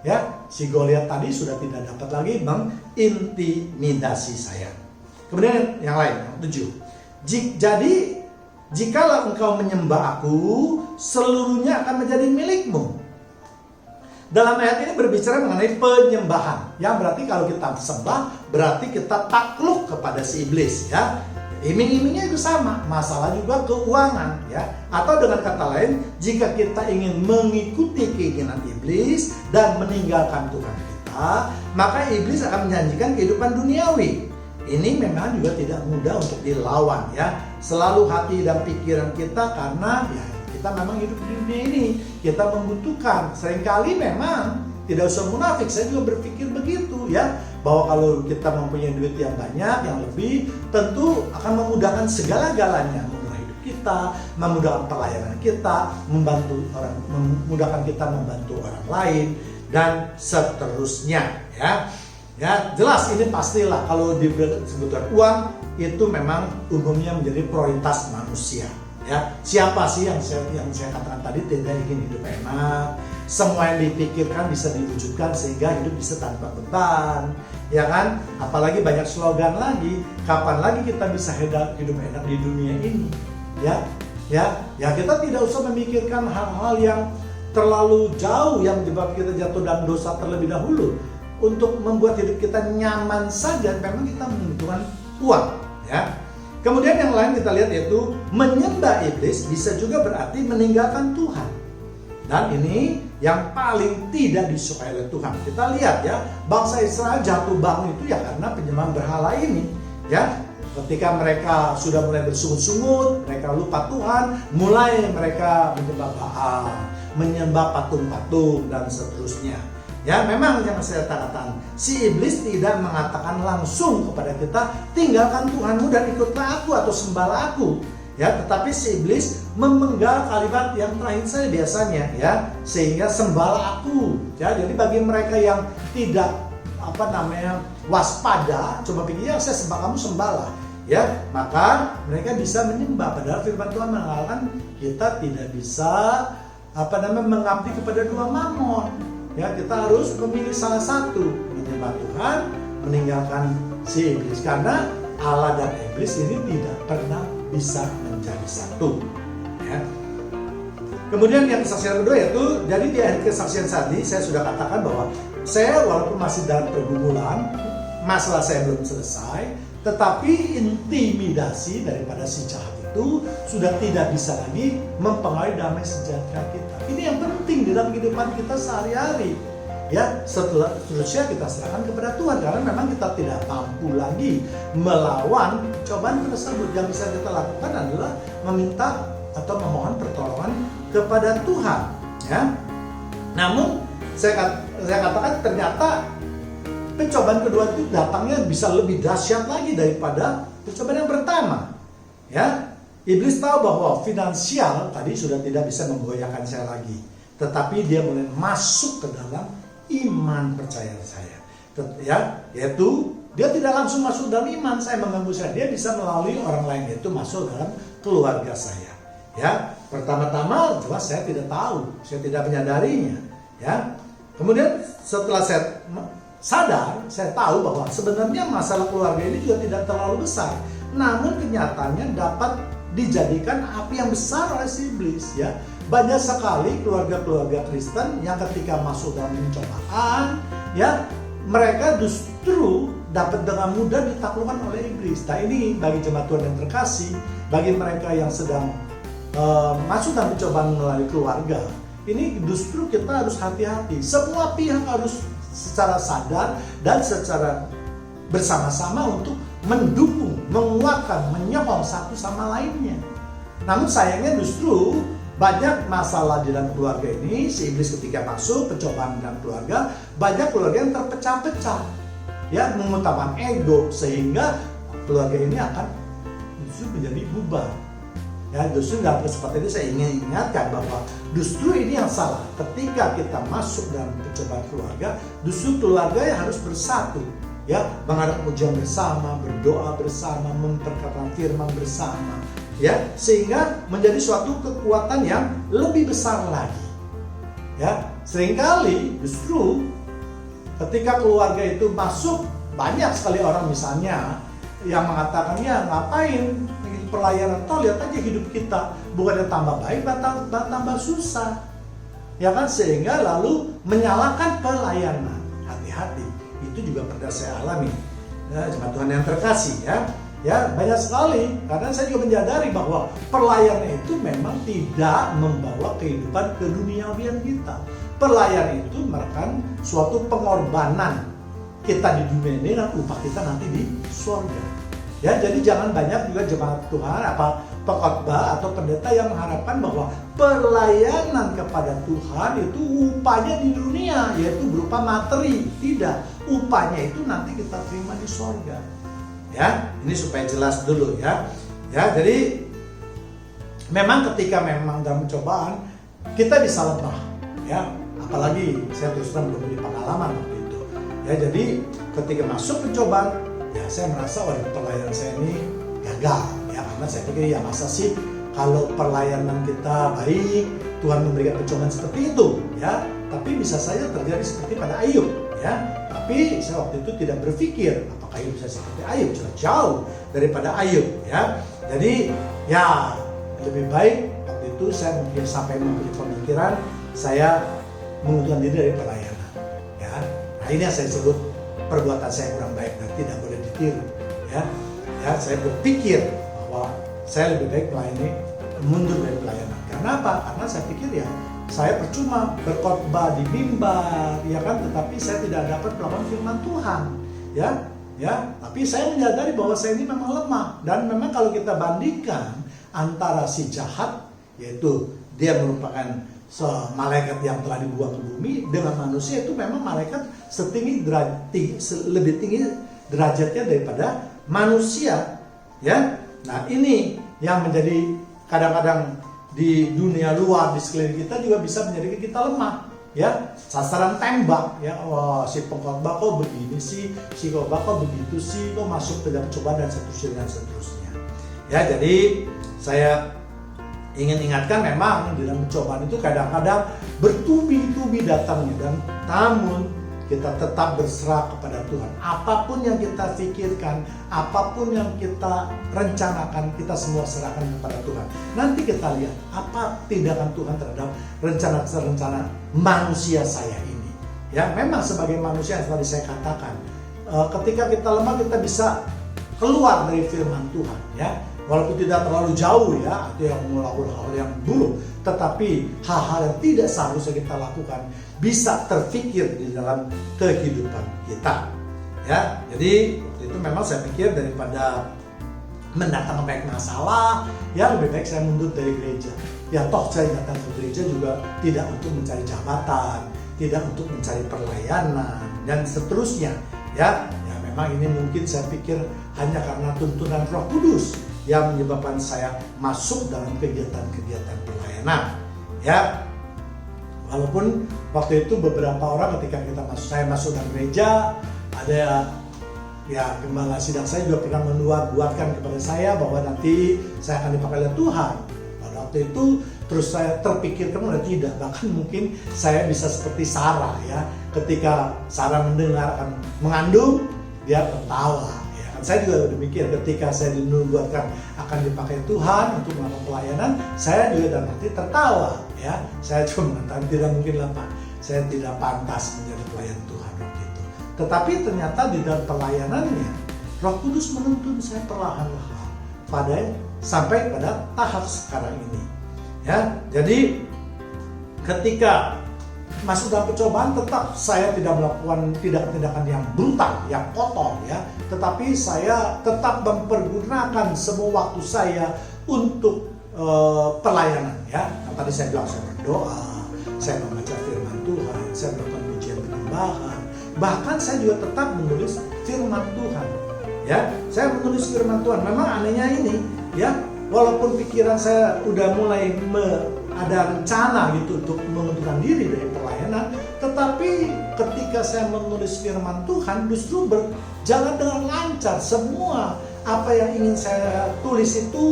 S1: ya. Si Goliat tadi sudah tidak dapat lagi mengintimidasi saya. Kemudian yang lain, yang 7. Jadi jikalau engkau menyembah aku, seluruhnya akan menjadi milikmu. Dalam ayat ini berbicara mengenai penyembahan, yang berarti kalau kita sembah berarti kita takluk kepada si iblis, ya. Iming-imingnya itu sama, masalah juga keuangan, ya. Atau dengan kata lain, jika kita ingin mengikuti keinginan iblis dan meninggalkan Tuhan kita, maka iblis akan menjanjikan kehidupan duniawi. Ini memang juga tidak mudah untuk dilawan, ya. Selalu hati dan pikiran kita, karena ya kita memang hidup di dunia ini, kita membutuhkan. Seringkali memang tidak usah munafik, saya juga berpikir begitu, ya, bahwa kalau kita mempunyai duit yang banyak, yang lebih, tentu akan memudahkan segala-galanya, memudahkan hidup kita, memudahkan pelayanan kita, memudahkan kita membantu orang lain, dan seterusnya, ya. Ya, jelas ini pastilah kalau disebutkan uang itu memang umumnya menjadi prioritas manusia. Ya, siapa sih yang saya katakan tadi tidak ingin hidup enak? Semua yang dipikirkan bisa diwujudkan sehingga hidup bisa tanpa beban, ya kan? Apalagi banyak slogan lagi, kapan lagi kita bisa hidup enak di dunia ini? Ya kita tidak usah memikirkan hal-hal yang terlalu jauh yang menyebabkan kita jatuh dalam dosa terlebih dahulu. Untuk membuat hidup kita nyaman saja, memang kita membutuhkan uang, ya. Kemudian yang lain kita lihat yaitu menyembah iblis bisa juga berarti meninggalkan Tuhan. Dan ini yang paling tidak disukai oleh Tuhan. Kita lihat ya, bangsa Israel jatuh bangun itu ya karena penyembahan berhala ini, ya. Ketika mereka sudah mulai bersungut-sungut, mereka lupa Tuhan, mulai mereka menyembah Baal, menyembah patung-patung dan seterusnya. Ya, memang yang saya katakan, si iblis tidak mengatakan langsung kepada kita, tinggalkan Tuhanmu dan ikutlah aku atau sembahlah aku. Ya, tetapi si iblis memenggal kalimat yang terakhir saya biasanya, ya, sehingga sembahlah aku. Ya, jadi bagi mereka yang tidak waspada, coba pikir, ya saya sembah kamu, sembahlah. Ya, maka mereka bisa menyembah. Padahal firman Tuhan mengatakan kita tidak bisa mengabdi kepada dua mamon. Ya, kita harus memilih salah satu, menyembah Tuhan, meninggalkan si iblis, karena Allah dan iblis ini tidak pernah bisa menjadi satu. Ya. Kemudian yang kesaksian kedua yaitu, jadi di akhir kesaksian tadi saya sudah katakan bahwa saya walaupun masih dalam pergumulan, masalah saya belum selesai, tetapi intimidasi daripada si jahat itu sudah tidak bisa lagi mempengaruhi damai sejahtera kita. Ini yang penting di dalam kehidupan kita sehari-hari. Ya, seterusnya kita serahkan kepada Tuhan, karena memang kita tidak mampu lagi melawan cobaan tersebut. Yang bisa kita lakukan adalah meminta atau memohon pertolongan kepada Tuhan. Ya. Namun saya katakan ternyata pencobaan kedua itu datangnya bisa lebih dahsyat lagi daripada pencobaan yang pertama. Ya, iblis tahu bahwa finansial tadi sudah tidak bisa menggoyahkan saya lagi, tetapi dia mulai masuk ke dalam iman percaya saya. Ya, yaitu dia tidak langsung masuk dalam iman saya mengganggu saya, dia bisa melalui orang lain, yaitu masuk dalam keluarga saya. Ya, pertama-tama jelas saya tidak tahu, saya tidak menyadarinya. Ya, kemudian setelah saya sadar, saya tahu bahwa sebenarnya masalah keluarga ini juga tidak terlalu besar, namun kenyataannya dapat dijadikan api yang besar oleh si iblis. Ya, banyak sekali keluarga-keluarga Kristen yang ketika masuk dalam pencobaan, ya, mereka justru dapat dengan mudah ditaklukkan oleh iblis. Nah, ini bagi jemaat Tuhan yang terkasih, bagi mereka yang sedang masuk dalam pencobaan melalui keluarga, ini justru kita harus hati-hati. Semua pihak harus secara sadar dan secara bersama-sama untuk mendukung, menguatkan, menyokong satu sama lainnya. Namun sayangnya justru banyak masalah di dalam keluarga ini, si iblis ketika masuk pencobaan dalam keluarga, banyak keluarga yang terpecah-pecah, ya, mengutamakan ego, sehingga keluarga ini akan justru menjadi bubar. Ya, justru dalam kesempatan ini saya ingin ingatkan bahwa justru ini yang salah. Ketika kita masuk dalam pencobaan keluarga, justru keluarga yang harus bersatu, ya, menghadap ujian bersama, berdoa bersama, memperkatakan firman bersama, ya, sehingga menjadi suatu kekuatan yang lebih besar lagi. Ya, seringkali justru ketika keluarga itu masuk, banyak sekali orang misalnya yang mengatakan, ya ngapain pelayanan, toh lihat aja hidup kita, bukannya tambah baik, tambah susah, ya kan, sehingga lalu menyalahkan pelayanan. Hati-hati, itu juga pernah saya alami, ya, jemaat Tuhan yang terkasih, ya banyak sekali, karena saya juga menyadari bahwa pelayanan itu memang tidak membawa kehidupan keduniawian kita. Pelayan itu merupakan suatu pengorbanan kita di dunia ini dan upah kita nanti di surga. Ya, jadi jangan banyak juga jemaat Tuhan, pengkhotbah atau pendeta yang mengharapkan bahwa pelayanan kepada Tuhan itu upahnya di dunia, yaitu berupa materi. Tidak, upahnya itu nanti kita terima di surga. Ya, ini supaya jelas dulu, ya. Ya, jadi memang ketika memang dalam pencobaan kita bisa lemah, ya. Apalagi saya terus terang belum punya pengalaman waktu itu. Ya, jadi ketika masuk pencobaan, ya saya merasa pelayanan saya ini gagal, ya, karena saya pikir, ya masa sih kalau pelayanan kita baik, Tuhan memberikan pencobaan seperti itu, ya. Tapi bisa saja terjadi seperti pada Ayub, ya. Tapi saya waktu itu tidak berpikir apakah Ayub bisa seperti Ayub, jauh daripada Ayub, ya. Jadi ya lebih baik waktu itu saya mungkin sampai mempunyai pemikiran saya mengundurkan diri dari pelayanan, ya. Nah, ini yang saya sebut perbuatan saya kurang baik dan tidak boleh ditiru, ya. Ya, saya berpikir bahwa saya lebih baik melayani, mundur dari pelayanan. Karena apa? Karena saya pikir, ya saya percuma berkhotbah di mimbar, ya kan, tetapi saya tidak dapat melakukan firman Tuhan, ya. Tapi saya menyadari bahwa saya ini memang lemah, dan memang kalau kita bandingkan antara si jahat, yaitu dia merupakan malaikat yang telah dibuang ke bumi, dengan manusia itu memang malaikat lebih tinggi derajatnya daripada manusia, ya. Nah, ini yang menjadi kadang-kadang di dunia luar di sekeliling kita juga bisa menjadikan kita lemah, ya. Sasaran tembak, ya. Wah, si pengkhotbah kok begini sih, si khotbah kok begitu sih, kok masuk ke dalam cobaan dan seterusnya. Ya, jadi saya ingin ingatkan, memang dalam pencobaan itu kadang-kadang bertubi-tubi datangnya, dan namun kita tetap berserah kepada Tuhan. Apapun yang kita pikirkan, apapun yang kita rencanakan, kita semua serahkan kepada Tuhan. Nanti kita lihat apa tindakan Tuhan terhadap rencana-rencana manusia saya ini. Ya, memang sebagai manusia yang tadi saya katakan, ketika kita lemah kita bisa keluar dari firman Tuhan, ya. Walaupun tidak terlalu jauh, ya, atau yang melakukan hal yang buruk, tetapi hal-hal yang tidak seharusnya kita lakukan bisa terfikir di dalam kehidupan kita, ya. Jadi waktu itu memang saya pikir daripada mendatangkan banyak masalah, ya lebih baik saya mundur dari gereja. Ya toh saya datang ke gereja juga tidak untuk mencari jabatan, tidak untuk mencari pelayanan dan seterusnya, ya. Ya memang ini mungkin saya pikir hanya karena tuntunan Roh Kudus yang menyebabkan saya masuk dalam kegiatan-kegiatan pelayanan, ya. Walaupun waktu itu beberapa orang ketika saya masuk dalam gereja, ada ya gembala sidang saya juga pernah menuat-nuatkan kepada saya bahwa nanti saya akan dipakai oleh Tuhan. Pada waktu itu terus saya terpikirkan tidak, bahkan mungkin saya bisa seperti Sarah, ya, ketika Sarah mendengar akan mengandung, dia tertawa. Saya juga demikian, ketika saya dinubuatkan akan dipakai Tuhan untuk melakukan pelayanan, saya juga dalam hati tertawa, ya. Saya cuma mengatakan tidak mungkin lah Pak, saya tidak pantas menjadi pelayan Tuhan waktu itu. Tetapi ternyata di dalam pelayanannya, Roh Kudus menuntun saya perlahan-lahan sampai pada tahap sekarang ini, ya. Jadi ketika masuk dalam percobaan, tetap saya tidak melakukan tindakan yang brutal, yang kotor, ya. Tetapi saya tetap mempergunakan semua waktu saya untuk pelayanan, ya. Nah, tadi saya bilang saya berdoa, saya membaca firman Tuhan, saya melakukan pujian penyembahan, bahkan saya juga tetap menulis firman Tuhan, ya. Saya menulis firman Tuhan. Memang anehnya ini, ya, walaupun pikiran saya udah mulai ada rencana gitu untuk mengundurkan diri dari pelayanan, tetapi ketika saya menulis firman Tuhan justru berjalan dengan lancar. Semua apa yang ingin saya tulis itu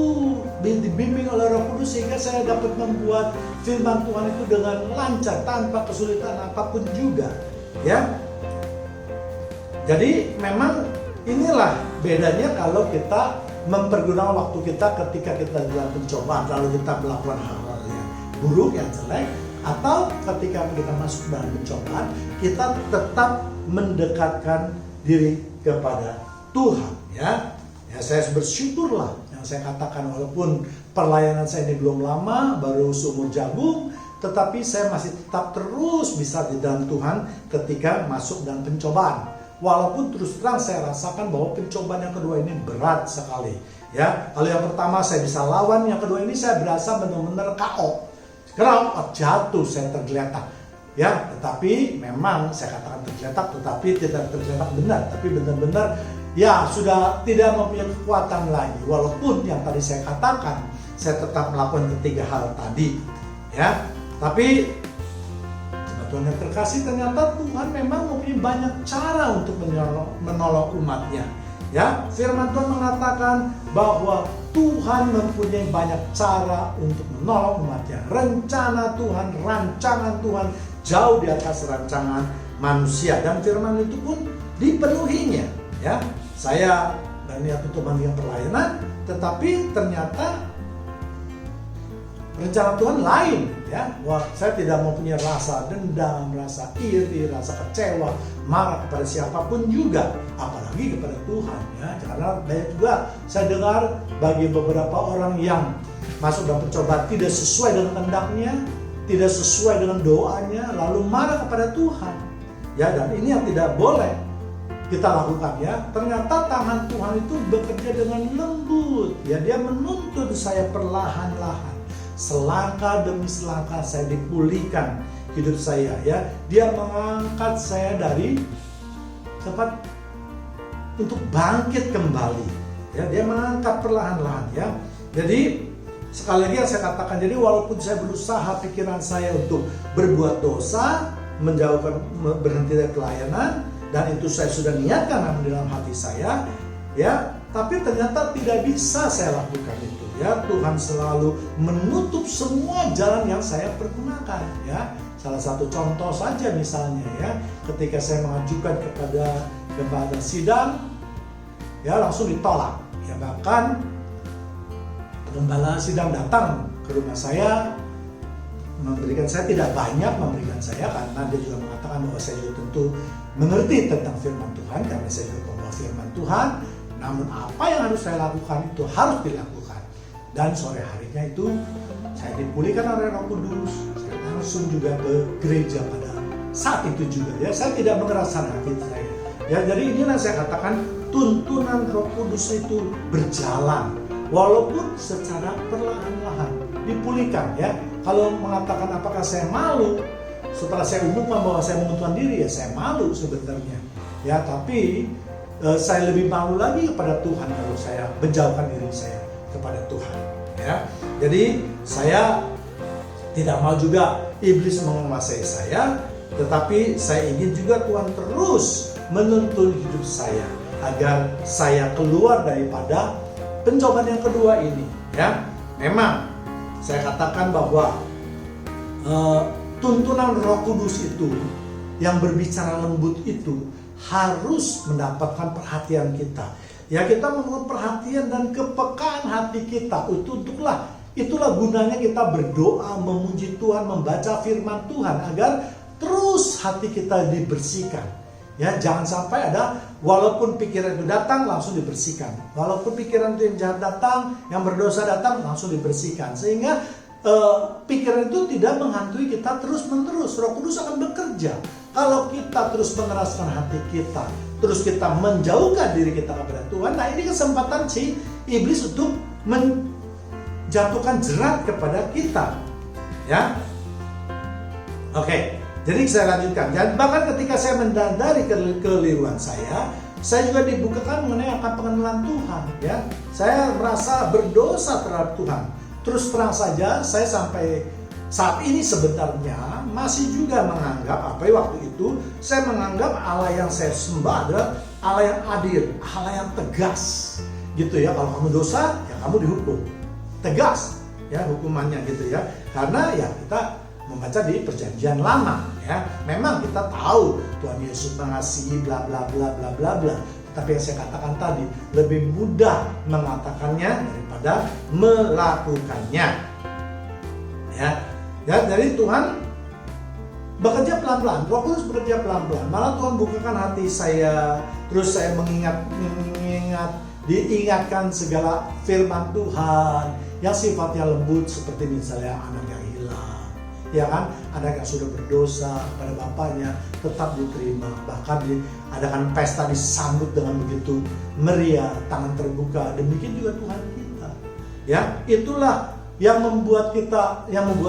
S1: dibimbing oleh Roh Kudus, sehingga saya dapat membuat firman Tuhan itu dengan lancar tanpa kesulitan apapun juga, ya. Jadi memang inilah bedanya kalau kita mempergunakan waktu kita ketika kita dalam pencobaan lalu kita melakukan hal-hal yang buruk, yang jelek, atau ketika kita masuk dalam pencobaan kita tetap mendekatkan diri kepada Tuhan, ya. Ya, saya bersyukurlah yang saya katakan, walaupun pelayanan saya ini belum lama, baru seumur jagung, tetapi saya masih tetap terus bisa di dalam Tuhan ketika masuk dalam pencobaan. Walaupun terus terang saya rasakan bahwa pencobaan yang kedua ini berat sekali, ya. Kalau yang pertama saya bisa lawan, yang kedua ini saya berasa benar-benar KO. Jatuh, saya tergeletak, ya. Tetapi memang saya katakan tergeletak, tetapi tidak tergeletak benar, tapi benar-benar ya sudah tidak mempunyai kekuatan lagi. Walaupun yang tadi saya katakan, saya tetap melakukan ketiga hal tadi, ya. Tapi Tuhan yang terkasih, ternyata Tuhan memang mempunyai banyak cara untuk menolong umatnya, ya. Firman Tuhan mengatakan bahwa Tuhan mempunyai banyak cara untuk menolong umatnya. Rencana Tuhan, rancangan Tuhan jauh di atas rancangan manusia, dan firman itu pun dipenuhinya, ya. Saya berniat untuk melakukan pelayanan, tetapi ternyata rencana Tuhan lain, ya. Wah, saya tidak mempunyai rasa dendam, rasa iri, rasa kecewa, marah kepada siapapun juga, apalagi kepada Tuhan, ya. Karena banyak juga saya dengar bagi beberapa orang yang masuk dalam pencobaan tidak sesuai dengan kehendaknya, tidak sesuai dengan doanya, lalu marah kepada Tuhan, ya. Dan ini yang tidak boleh kita lakukan, ya. Ternyata tangan Tuhan itu bekerja dengan lembut, ya. Dia menuntun saya perlahan-lahan selangkah demi selangkah saya dipulihkan hidup saya, ya. Dia mengangkat saya dari tempat untuk bangkit kembali, ya. Dia mengangkat perlahan-lahan, ya. Jadi sekali lagi yang saya katakan, jadi walaupun saya berusaha pikiran saya untuk berbuat dosa, menjauhkan, berhenti dari pelayanan, dan itu saya sudah niatkan dalam hati saya, ya, tapi ternyata tidak bisa saya lakukan itu, ya. Tuhan selalu menutup semua jalan yang saya pergunakan, ya. Salah satu contoh saja misalnya, ya, ketika saya mengajukan kepada sidang, ya, langsung ditolak, ya. Bahkan gembala sidang datang ke rumah saya, memberikan saya, tidak banyak memberikan saya, karena dia juga mengatakan bahwa saya juga tentu mengerti tentang firman Tuhan, karena saya juga pembawa firman Tuhan. Namun apa yang harus saya lakukan itu harus dilakukan. Dan sore harinya itu saya dipulihkan oleh Roh Kudus. Saya langsung juga ke gereja pada saat itu juga, ya. Saya tidak mengeraskan hati saya, ya. Jadi inilah saya katakan, tuntunan Roh Kudus itu berjalan, walaupun secara perlahan-lahan dipulihkan, ya. Kalau mengatakan apakah saya malu setelah saya umumkan bahwa saya mengundurkan diri, ya saya malu sebenarnya, ya. Tapi saya lebih malu lagi kepada Tuhan kalau saya menjauhkan diri saya kepada Tuhan, ya. Jadi saya tidak mau juga iblis menguasai saya, tetapi saya ingin juga Tuhan terus menuntun hidup saya agar saya keluar daripada pencobaan yang kedua ini, ya. Memang saya katakan bahwa tuntunan Roh Kudus itu yang berbicara lembut itu harus mendapatkan perhatian kita, ya. Kita memohon perhatian dan kepekaan hati kita. Itulah gunanya kita berdoa, memuji Tuhan, membaca firman Tuhan agar terus hati kita dibersihkan, ya. Jangan sampai ada, walaupun pikiran itu datang langsung dibersihkan, walaupun pikiran itu yang jahat datang, yang berdosa datang, langsung dibersihkan, sehingga pikiran itu tidak menghantui kita terus-menerus. Roh Kudus akan bekerja kalau kita terus mengeraskan hati kita, terus kita menjauhkan diri kita kepada Tuhan. Nah, ini kesempatan si iblis untuk menjatuhkan jerat kepada kita, ya. Oke, jadi saya lanjutkan. Dan bahkan ketika saya menyadari kekeliruan saya juga dibukakan mengenai akan pengenalan Tuhan, ya. Saya merasa berdosa terhadap Tuhan. Terus terang saja, saya sampai saat ini sebenarnya masih juga menganggap, waktu itu saya menganggap Allah yang saya sembah adalah Allah yang adil, Allah yang tegas, gitu, ya. Kalau kamu dosa, ya kamu dihukum tegas, ya, hukumannya, gitu, ya. Karena ya kita membaca di Perjanjian Lama, ya. Memang kita tahu Tuhan Yesus mengasihi bla bla bla bla bla bla. Tapi yang saya katakan tadi, lebih mudah mengatakannya daripada melakukannya, ya. Jadi Tuhan bekerja pelan-pelan, Roh Kudus bekerja pelan-pelan. Malah Tuhan bukakan hati saya, terus saya diingatkan segala firman Tuhan yang sifatnya lembut, seperti misalnya anak yang hilang, ya kan, anak yang sudah berdosa pada bapaknya tetap diterima, bahkan diadakan pesta, disambut dengan begitu meriah, tangan terbuka. Demikian juga Tuhan kita, ya. Itulah yang membuat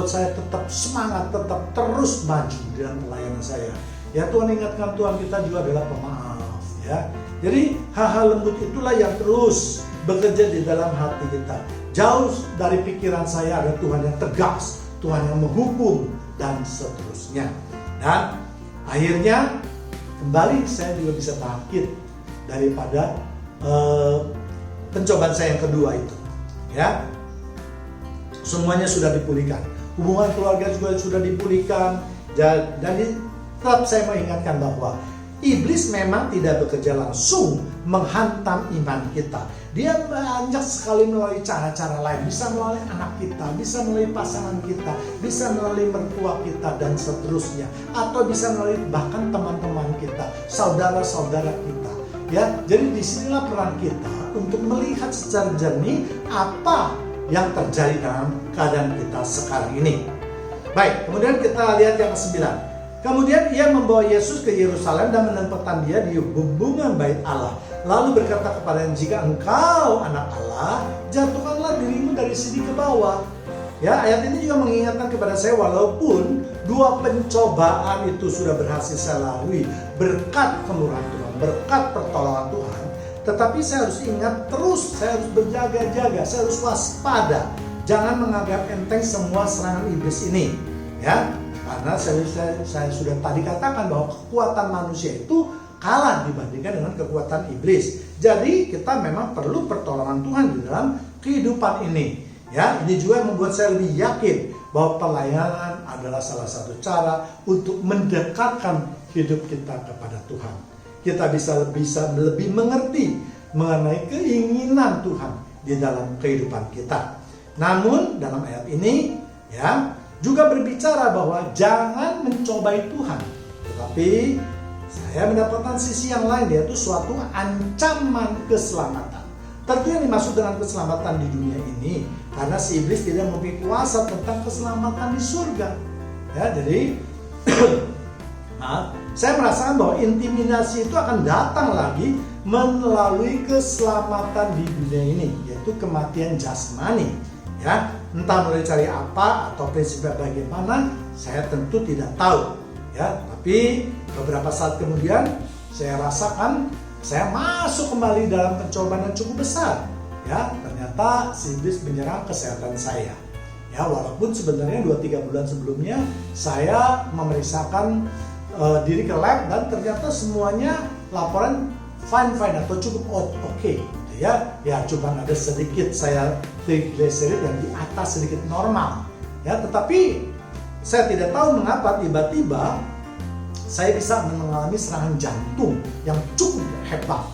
S1: saya tetap semangat, tetap terus maju dalam pelayanan saya, ya. Tuhan ingatkan, Tuhan kita juga adalah pemaaf, ya. Jadi hal-hal lembut itulah yang terus bekerja di dalam hati kita. Jauh dari pikiran saya ada Tuhan yang tegas, Tuhan yang menghukum, dan seterusnya. Dan akhirnya kembali saya juga bisa bangkit daripada pencobaan saya yang kedua itu, ya. Semuanya sudah dipulihkan, hubungan keluarga juga sudah dipulihkan. Dan tetap saya mengingatkan bahwa iblis memang tidak bekerja langsung menghantam iman kita. Dia banyak sekali melalui cara-cara lain, bisa melalui anak kita, bisa melalui pasangan kita, bisa melalui mertua kita, dan seterusnya. Atau bisa melalui bahkan teman-teman kita, saudara-saudara kita, ya. Jadi disinilah peran kita untuk melihat secara jernih apa yang terjadi dalam keadaan kita sekarang ini. Baik, kemudian kita lihat yang ke-9. Kemudian ia membawa Yesus ke Yerusalem dan menempatkan dia di bumbungan bait Allah. Lalu berkata kepadanya, jika engkau anak Allah, jatuhkanlah dirimu dari sini ke bawah. Ya, ayat ini juga mengingatkan kepada saya, walaupun 2 pencobaan itu sudah berhasil saya lalui berkat kemurahan Tuhan, berkat pertolongan Tuhan, tetapi saya harus ingat terus, saya harus berjaga-jaga, saya harus waspada. Jangan menganggap enteng semua serangan iblis ini, ya. Karena saya sudah tadi katakan bahwa kekuatan manusia itu kalah dibandingkan dengan kekuatan iblis. Jadi kita memang perlu pertolongan Tuhan di dalam kehidupan ini. Ya, ini juga yang membuat saya lebih yakin bahwa pelayanan adalah salah satu cara untuk mendekatkan hidup kita kepada Tuhan. Kita bisa lebih mengerti mengenai keinginan Tuhan di dalam kehidupan kita. Namun dalam ayat ini ya juga berbicara bahwa jangan mencobai Tuhan. Tetapi saya mendapatkan sisi yang lain, yaitu suatu ancaman keselamatan. Tentu yang dimaksud dengan keselamatan di dunia ini, karena si iblis tidak memiliki kuasa tentang keselamatan di surga. Ya, jadi saya merasakan bahwa intimidasi itu akan datang lagi melalui keselamatan di dunia ini, yaitu kematian jasmani. Ya, entah mulai cari apa atau prinsipnya bagaimana, saya tentu tidak tahu. Ya, tapi beberapa saat kemudian saya rasakan saya masuk kembali dalam pencobaan yang cukup besar. Ya, ternyata si iblis menyerang kesehatan saya. Ya, walaupun sebenarnya 2-3 bulan sebelumnya saya memeriksakan diri ke lab dan ternyata semuanya laporan fine atau cukup oke. Ya, cuma ada sedikit saya triglycerid yang di atas sedikit normal. Ya, tetapi saya tidak tahu mengapa tiba-tiba saya bisa mengalami serangan jantung yang cukup hebat,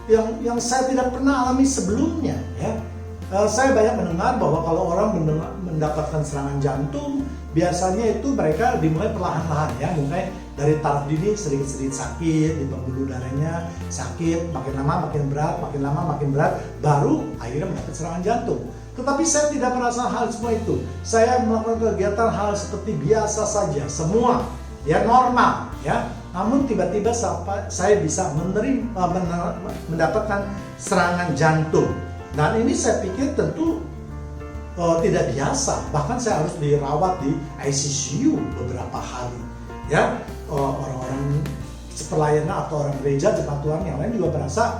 S1: yang saya tidak pernah alami sebelumnya. Ya, saya banyak mendengar bahwa kalau orang mendapatkan serangan jantung, biasanya itu mereka dimulai perlahan-lahan, ya, mulai dari taraf dini sedikit-sedikit sakit di pembuluh darahnya, sakit, makin lama makin berat, makin lama makin berat, baru akhirnya mendapat serangan jantung. Tetapi saya tidak merasa hal semua itu. Saya melakukan kegiatan hal seperti biasa saja, semua ya normal, ya. Namun tiba-tiba saya bisa mendapatkan serangan jantung. Dan ini saya pikir tentu tidak biasa. Bahkan saya harus dirawat di ICU beberapa hari. Ya, orang-orang pelayanan atau orang gereja jemaat Tuhan yang lain juga merasa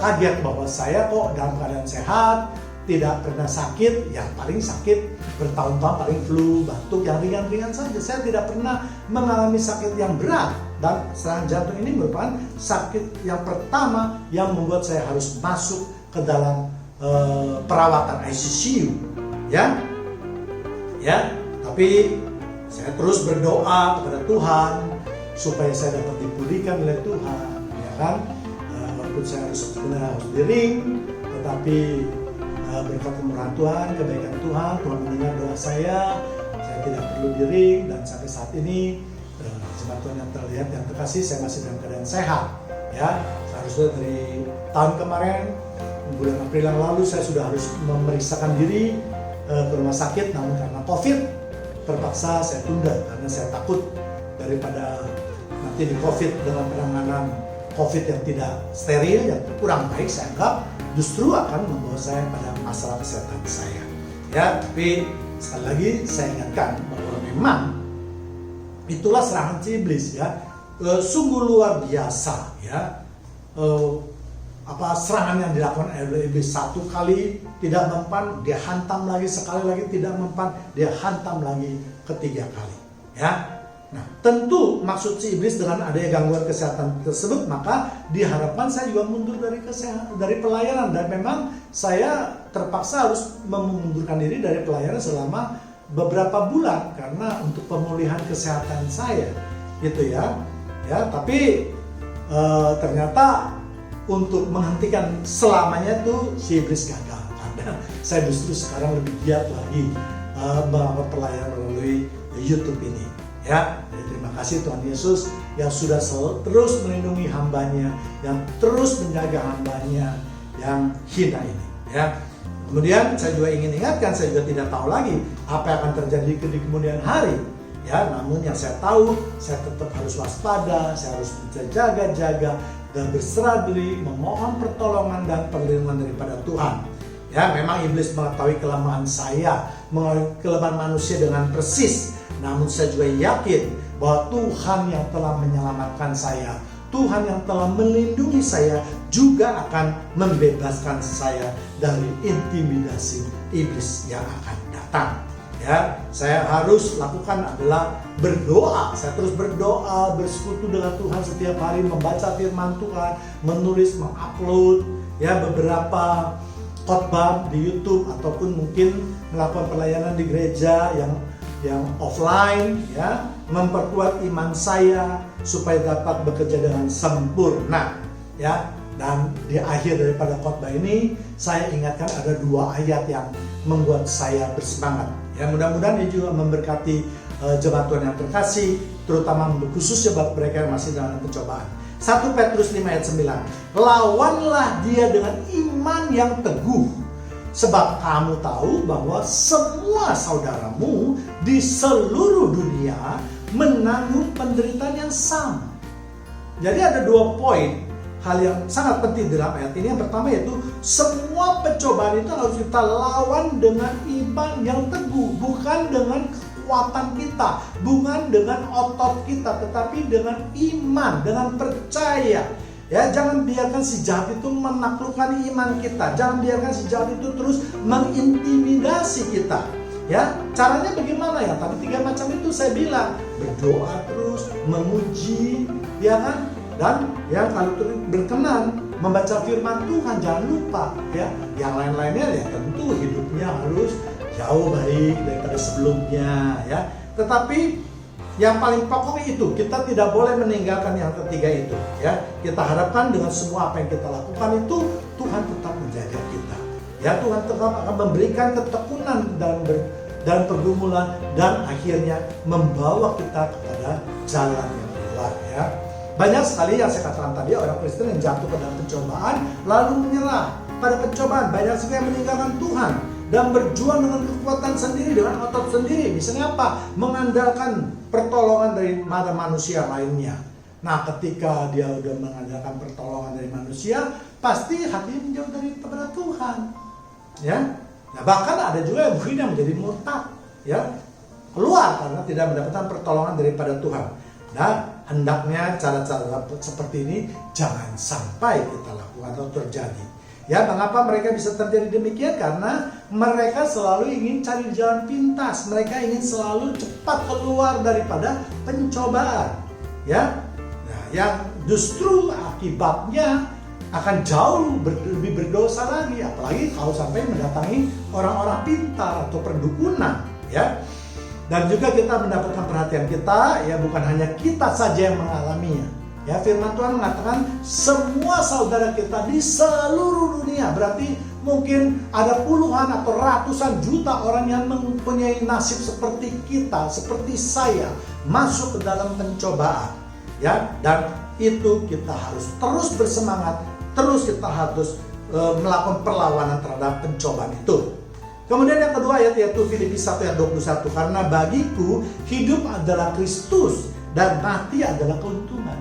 S1: kaget bahwa saya kok dalam keadaan sehat, tidak pernah sakit, yang paling sakit bertahun-tahun paling flu, batuk yang ringan-ringan saja. Saya tidak pernah mengalami sakit yang berat, dan serangan jantung ini merupakan sakit yang pertama yang membuat saya harus masuk ke dalam perawatan ICU, ya. Tapi saya terus berdoa kepada Tuhan supaya saya dapat dipulihkan oleh Tuhan, ya kan? Walaupun saya sebenarnya harus diring, tetapi berkat kemurahan Tuhan, kebaikan Tuhan mendengar doa saya tidak perlu diring, dan sampai saat ini jemaat Tuhan yang terlihat yang terkasih, saya masih dalam keadaan sehat. Ya, seharusnya dari tahun kemarin bulan April yang lalu saya sudah harus memeriksakan diri ke rumah sakit, namun karena COVID terpaksa saya tunda karena saya takut daripada nanti di COVID dengan penanganan COVID yang tidak steril, yang kurang baik, saya anggap justru akan membawa saya pada masalah kesehatan saya. Ya, tapi sekali lagi saya ingatkan bahwa memang itulah serangan si iblis, ya. Sungguh luar biasa, ya. Serangan yang dilakukan oleh iblis, satu kali tidak mempan, dia hantam lagi, sekali lagi tidak mempan, dia hantam lagi ketiga kali, ya. Nah, tentu maksud si iblis dengan adanya gangguan kesehatan tersebut, maka diharapkan saya juga mundur dari pelayanan, dan memang saya terpaksa harus memundurkan diri dari pelayanan selama beberapa bulan karena untuk pemulihan kesehatan saya, gitu ya. Tapi ternyata untuk menghentikan selamanya itu si iblis gagal, karena saya justru sekarang lebih giat lagi melakukan pelayanan melalui YouTube ini, ya. Jadi terima kasih Tuhan Yesus yang sudah terus melindungi hambanya, yang terus menjaga hambanya yang hina ini, ya. Kemudian saya juga ingin ingatkan, saya juga tidak tahu lagi apa yang akan terjadi di kemudian hari, ya. Namun yang saya tahu, saya tetap harus waspada, saya harus jaga-jaga dan berserah diri, memohon pertolongan dan perlindungan daripada Tuhan. Ya, memang iblis mengetahui kelemahan saya, mengetahui kelemahan manusia dengan persis. Namun saya juga yakin bahwa Tuhan yang telah menyelamatkan saya, Tuhan yang telah melindungi saya juga akan membebaskan saya dari intimidasi iblis yang akan datang. Ya, saya harus lakukan adalah berdoa. Saya terus berdoa, bersekutu dengan Tuhan setiap hari, membaca firman Tuhan, menulis, mengupload ya beberapa khotbah di YouTube ataupun mungkin melakukan pelayanan di gereja yang offline ya, memperkuat iman saya supaya dapat bekerja dengan sempurna ya. Dan di akhir daripada khotbah ini saya ingatkan ada 2 ayat yang membuat saya bersemangat. Ya, mudah-mudahan ini juga memberkati jemaat Tuhan yang terkasih, terutama khususnya buat mereka yang masih dalam pencobaan. 1 Petrus 5 ayat 9. Lawanlah dia dengan iman yang teguh, sebab kamu tahu bahwa semua saudaramu di seluruh dunia menanggung penderitaan yang sama. Jadi ada 2 poin hal yang sangat penting dalam ayat ini. Yang pertama yaitu semua pencobaan itu harus kita lawan dengan iman yang teguh, bukan dengan kekuatan kita, bukan dengan otot kita, tetapi dengan iman, dengan percaya. Ya, jangan biarkan si jahat itu menaklukkan iman kita. Jangan biarkan si jahat itu terus mengintimidasi kita. Ya, caranya bagaimana ya? Tadi 3 macam itu saya bilang, berdoa terus, memuji, ya kan? Dan ya kalau berkenan membaca firman Tuhan, jangan lupa ya. Yang lain-lainnya ya tentu hidupnya harus jauh baik daripada sebelumnya ya. Tetapi yang paling pokok itu, kita tidak boleh meninggalkan yang ketiga itu ya. Kita harapkan dengan semua apa yang kita lakukan itu Tuhan tetap menjaga kita. Ya, Tuhan tetap akan memberikan ketekunan dan pergumulan dan akhirnya membawa kita kepada jalan yang keluar ya. Banyak sekali yang saya katakan tadi orang Kristen yang jatuh ke dalam pencobaan lalu menyerah pada pencobaan. Banyak sekali yang meninggalkan Tuhan dan berjuang dengan kekuatan sendiri, dengan otot sendiri. Misalnya apa? Mengandalkan pertolongan dari manusia lainnya. Nah, ketika dia udah mengandalkan pertolongan dari manusia, pasti hatinya menjauh dari kepada Tuhan. Ya. Nah, bahkan ada juga yang mungkin yang menjadi murtad, ya. Keluar karena tidak mendapatkan pertolongan daripada Tuhan. Nah, hendaknya cara-cara seperti ini jangan sampai kita lakukan atau terjadi. Ya, mengapa mereka bisa terjadi demikian? Karena mereka selalu ingin cari jalan pintas. Mereka ingin selalu cepat keluar daripada pencobaan. Ya, nah, yang justru akibatnya akan jauh lebih berdosa lagi. Apalagi kalau sampai mendatangi orang-orang pintar atau perdukunan. Ya. Dan juga kita mendapatkan perhatian kita, ya bukan hanya kita saja yang mengalaminya. Ya, firman Tuhan mengatakan semua saudara kita di seluruh dunia. Berarti mungkin ada puluhan atau ratusan juta orang yang mempunyai nasib seperti kita, seperti saya, masuk ke dalam pencobaan. Ya, dan itu kita harus terus bersemangat, terus kita harus melakukan perlawanan terhadap pencobaan itu. Kemudian yang kedua ayat yaitu Filipi 1 ayat 21. Karena bagiku hidup adalah Kristus dan mati adalah keuntungan.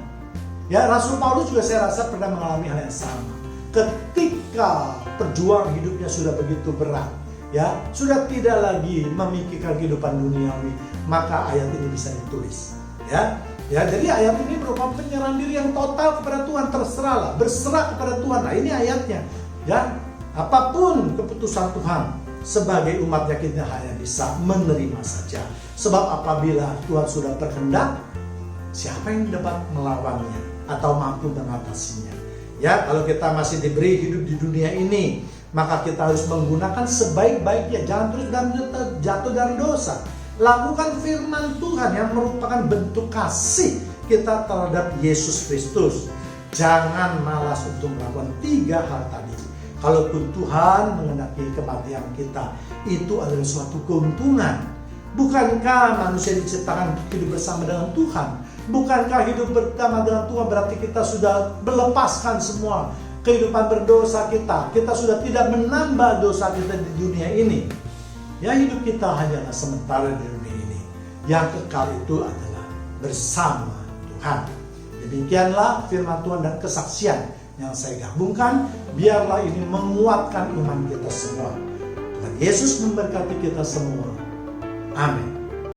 S1: Ya, Rasul Paulus juga saya rasa pernah mengalami hal yang sama. Ketika perjuangan hidupnya sudah begitu berat, ya, sudah tidak lagi memikirkan kehidupan duniawi, maka ayat ini bisa ditulis. Ya, jadi ayat ini merupakan penyerahan diri yang total kepada Tuhan, terserahlah, berserah kepada Tuhan. Nah, ini ayatnya. Ya, apapun keputusan Tuhan, sebagai umatnya kita hanya bisa menerima saja. Sebab apabila Tuhan sudah berkehendak, siapa yang dapat melawannya atau mampu mengatasinya? Ya, kalau kita masih diberi hidup di dunia ini, maka kita harus menggunakan sebaik-baiknya. Jangan terus jatuh dalam dosa. Lakukan firman Tuhan yang merupakan bentuk kasih kita terhadap Yesus Kristus. Jangan malas untuk melakukan 3 hal tadi. Kalaupun Tuhan mengendaki kematian kita, itu adalah suatu keuntungan. Bukankah manusia diciptakan hidup bersama dengan Tuhan? Bukankah hidup bersama dengan Tuhan berarti kita sudah melepaskan semua kehidupan berdosa kita? Kita sudah tidak menambah dosa kita di dunia ini. Ya, hidup kita hanyalah sementara di dunia ini. Yang kekal itu adalah bersama Tuhan. Demikianlah firman Tuhan dan kesaksian yang saya gabungkan, biarlah ini menguatkan iman kita semua. Tuhan Yesus memberkati kita semua. Amin.